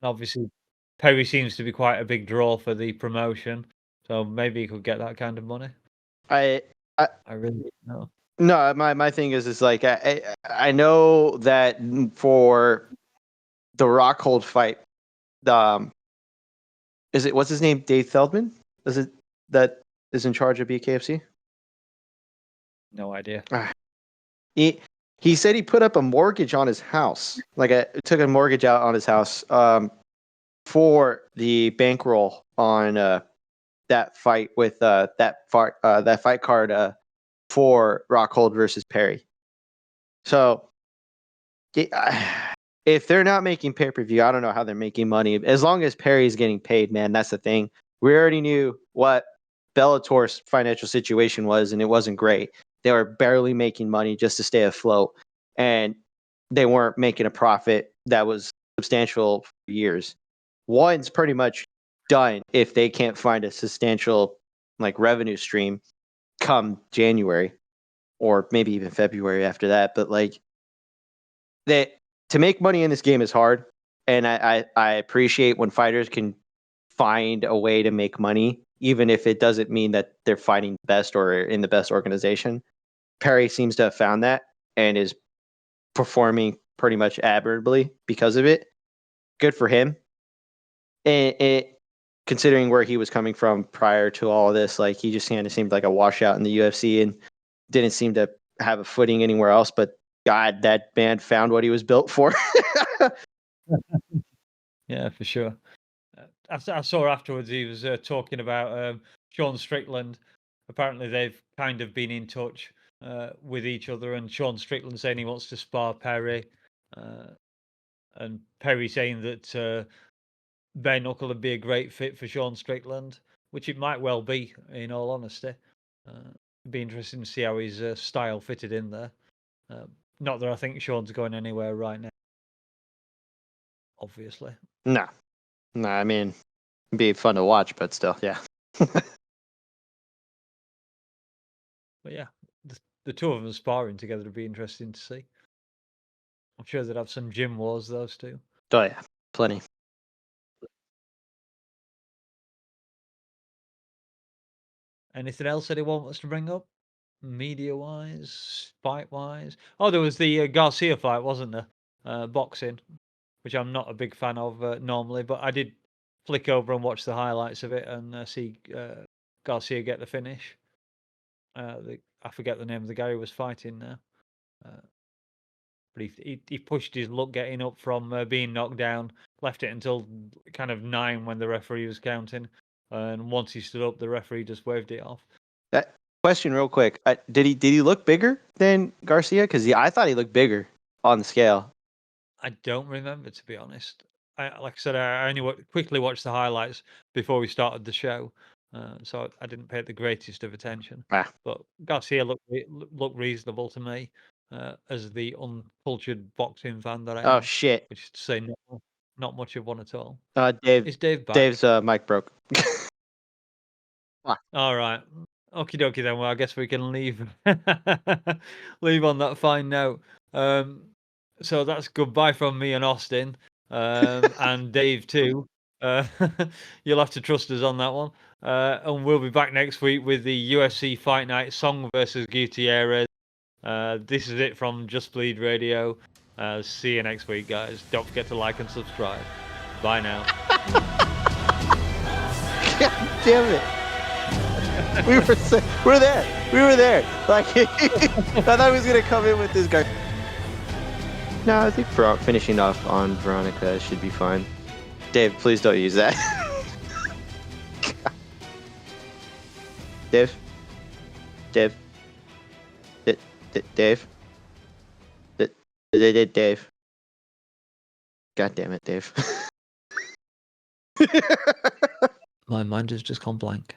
A: Obviously, Perry seems to be quite a big draw for the promotion, so maybe he could get that kind of money. I really don't know.
B: No, my thing is like I know that for the Rockhold fight, what's his name? Dave Feldman? Is it that is in charge of BKFC?
A: No idea.
B: He said he put up a mortgage on his house, took a mortgage out on his house for the bankroll on that fight with that fight card for Rockhold versus Perry. So if they're not making pay-per-view, I don't know how they're making money. As long as Perry's getting paid, man, that's the thing. We already knew what Bellator's financial situation was, and it wasn't great. They were barely making money just to stay afloat, and they weren't making a profit that was substantial for years. One's pretty much done if they can't find a substantial revenue stream come January or maybe even February after that. But to make money in this game is hard, and I appreciate when fighters can find a way to make money, even if it doesn't mean that they're fighting best or in the best organization. Perry seems to have found that and is performing pretty much admirably because of it. Good for him. And considering where he was coming from prior to all of this, he just kind of seemed like a washout in the UFC and didn't seem to have a footing anywhere else. But God, that man found what he was built for.
A: Yeah, for sure. I saw afterwards he was talking about Sean Strickland. Apparently, they've kind of been in touch with each other, and Sean Strickland saying he wants to spar Perry. And Perry saying that bare knuckle would be a great fit for Sean Strickland, which it might well be, in all honesty. It'd be interesting to see how his style fitted in there. Not that I think Sean's going anywhere right now, obviously.
B: No, I mean, it'd be fun to watch, but still, yeah.
A: But yeah, the two of them sparring together would be interesting to see. I'm sure they'd have some gym wars, those two.
B: Oh yeah, plenty.
A: Anything else anyone wants to bring up? Media-wise, fight-wise? Oh, there was the Garcia fight, wasn't there? Boxing, which I'm not a big fan of normally, but I did flick over and watch the highlights of it and see Garcia get the finish. I forget the name of the guy who was fighting now. But he pushed his luck getting up from being knocked down, left it until kind of 9 when the referee was counting. And once he stood up, the referee just waved it off.
B: That question, real quick. Did he look bigger than Garcia? Because I thought he looked bigger on the scale.
A: I don't remember, to be honest. Like I said, I only quickly watched the highlights before we started the show, so I didn't pay the greatest of attention.
B: Ah.
A: But Garcia looked reasonable to me, as the uncultured boxing fan that I am.
B: Oh shit!
A: Which is to say, not much of one at all.
B: Dave.
A: Is Dave back?
B: Dave's mic broke.
A: All right. Okie dokie then. Well, I guess we can leave leave on that fine note. So that's goodbye from me and Austin, and Dave too. You'll have to trust us on that one. And we'll be back next week with the UFC Fight Night Song versus Gutierrez. This is it from Just Bleed Radio. See you next week, guys. Don't forget to like and subscribe. Bye now.
B: God damn it! We're there. Like I thought he was gonna come in with this guy. No, I think finishing off on Veronica should be fine. Dave, please don't use that. Dave. Dave. God damn it, Dave.
A: My mind has just gone blank.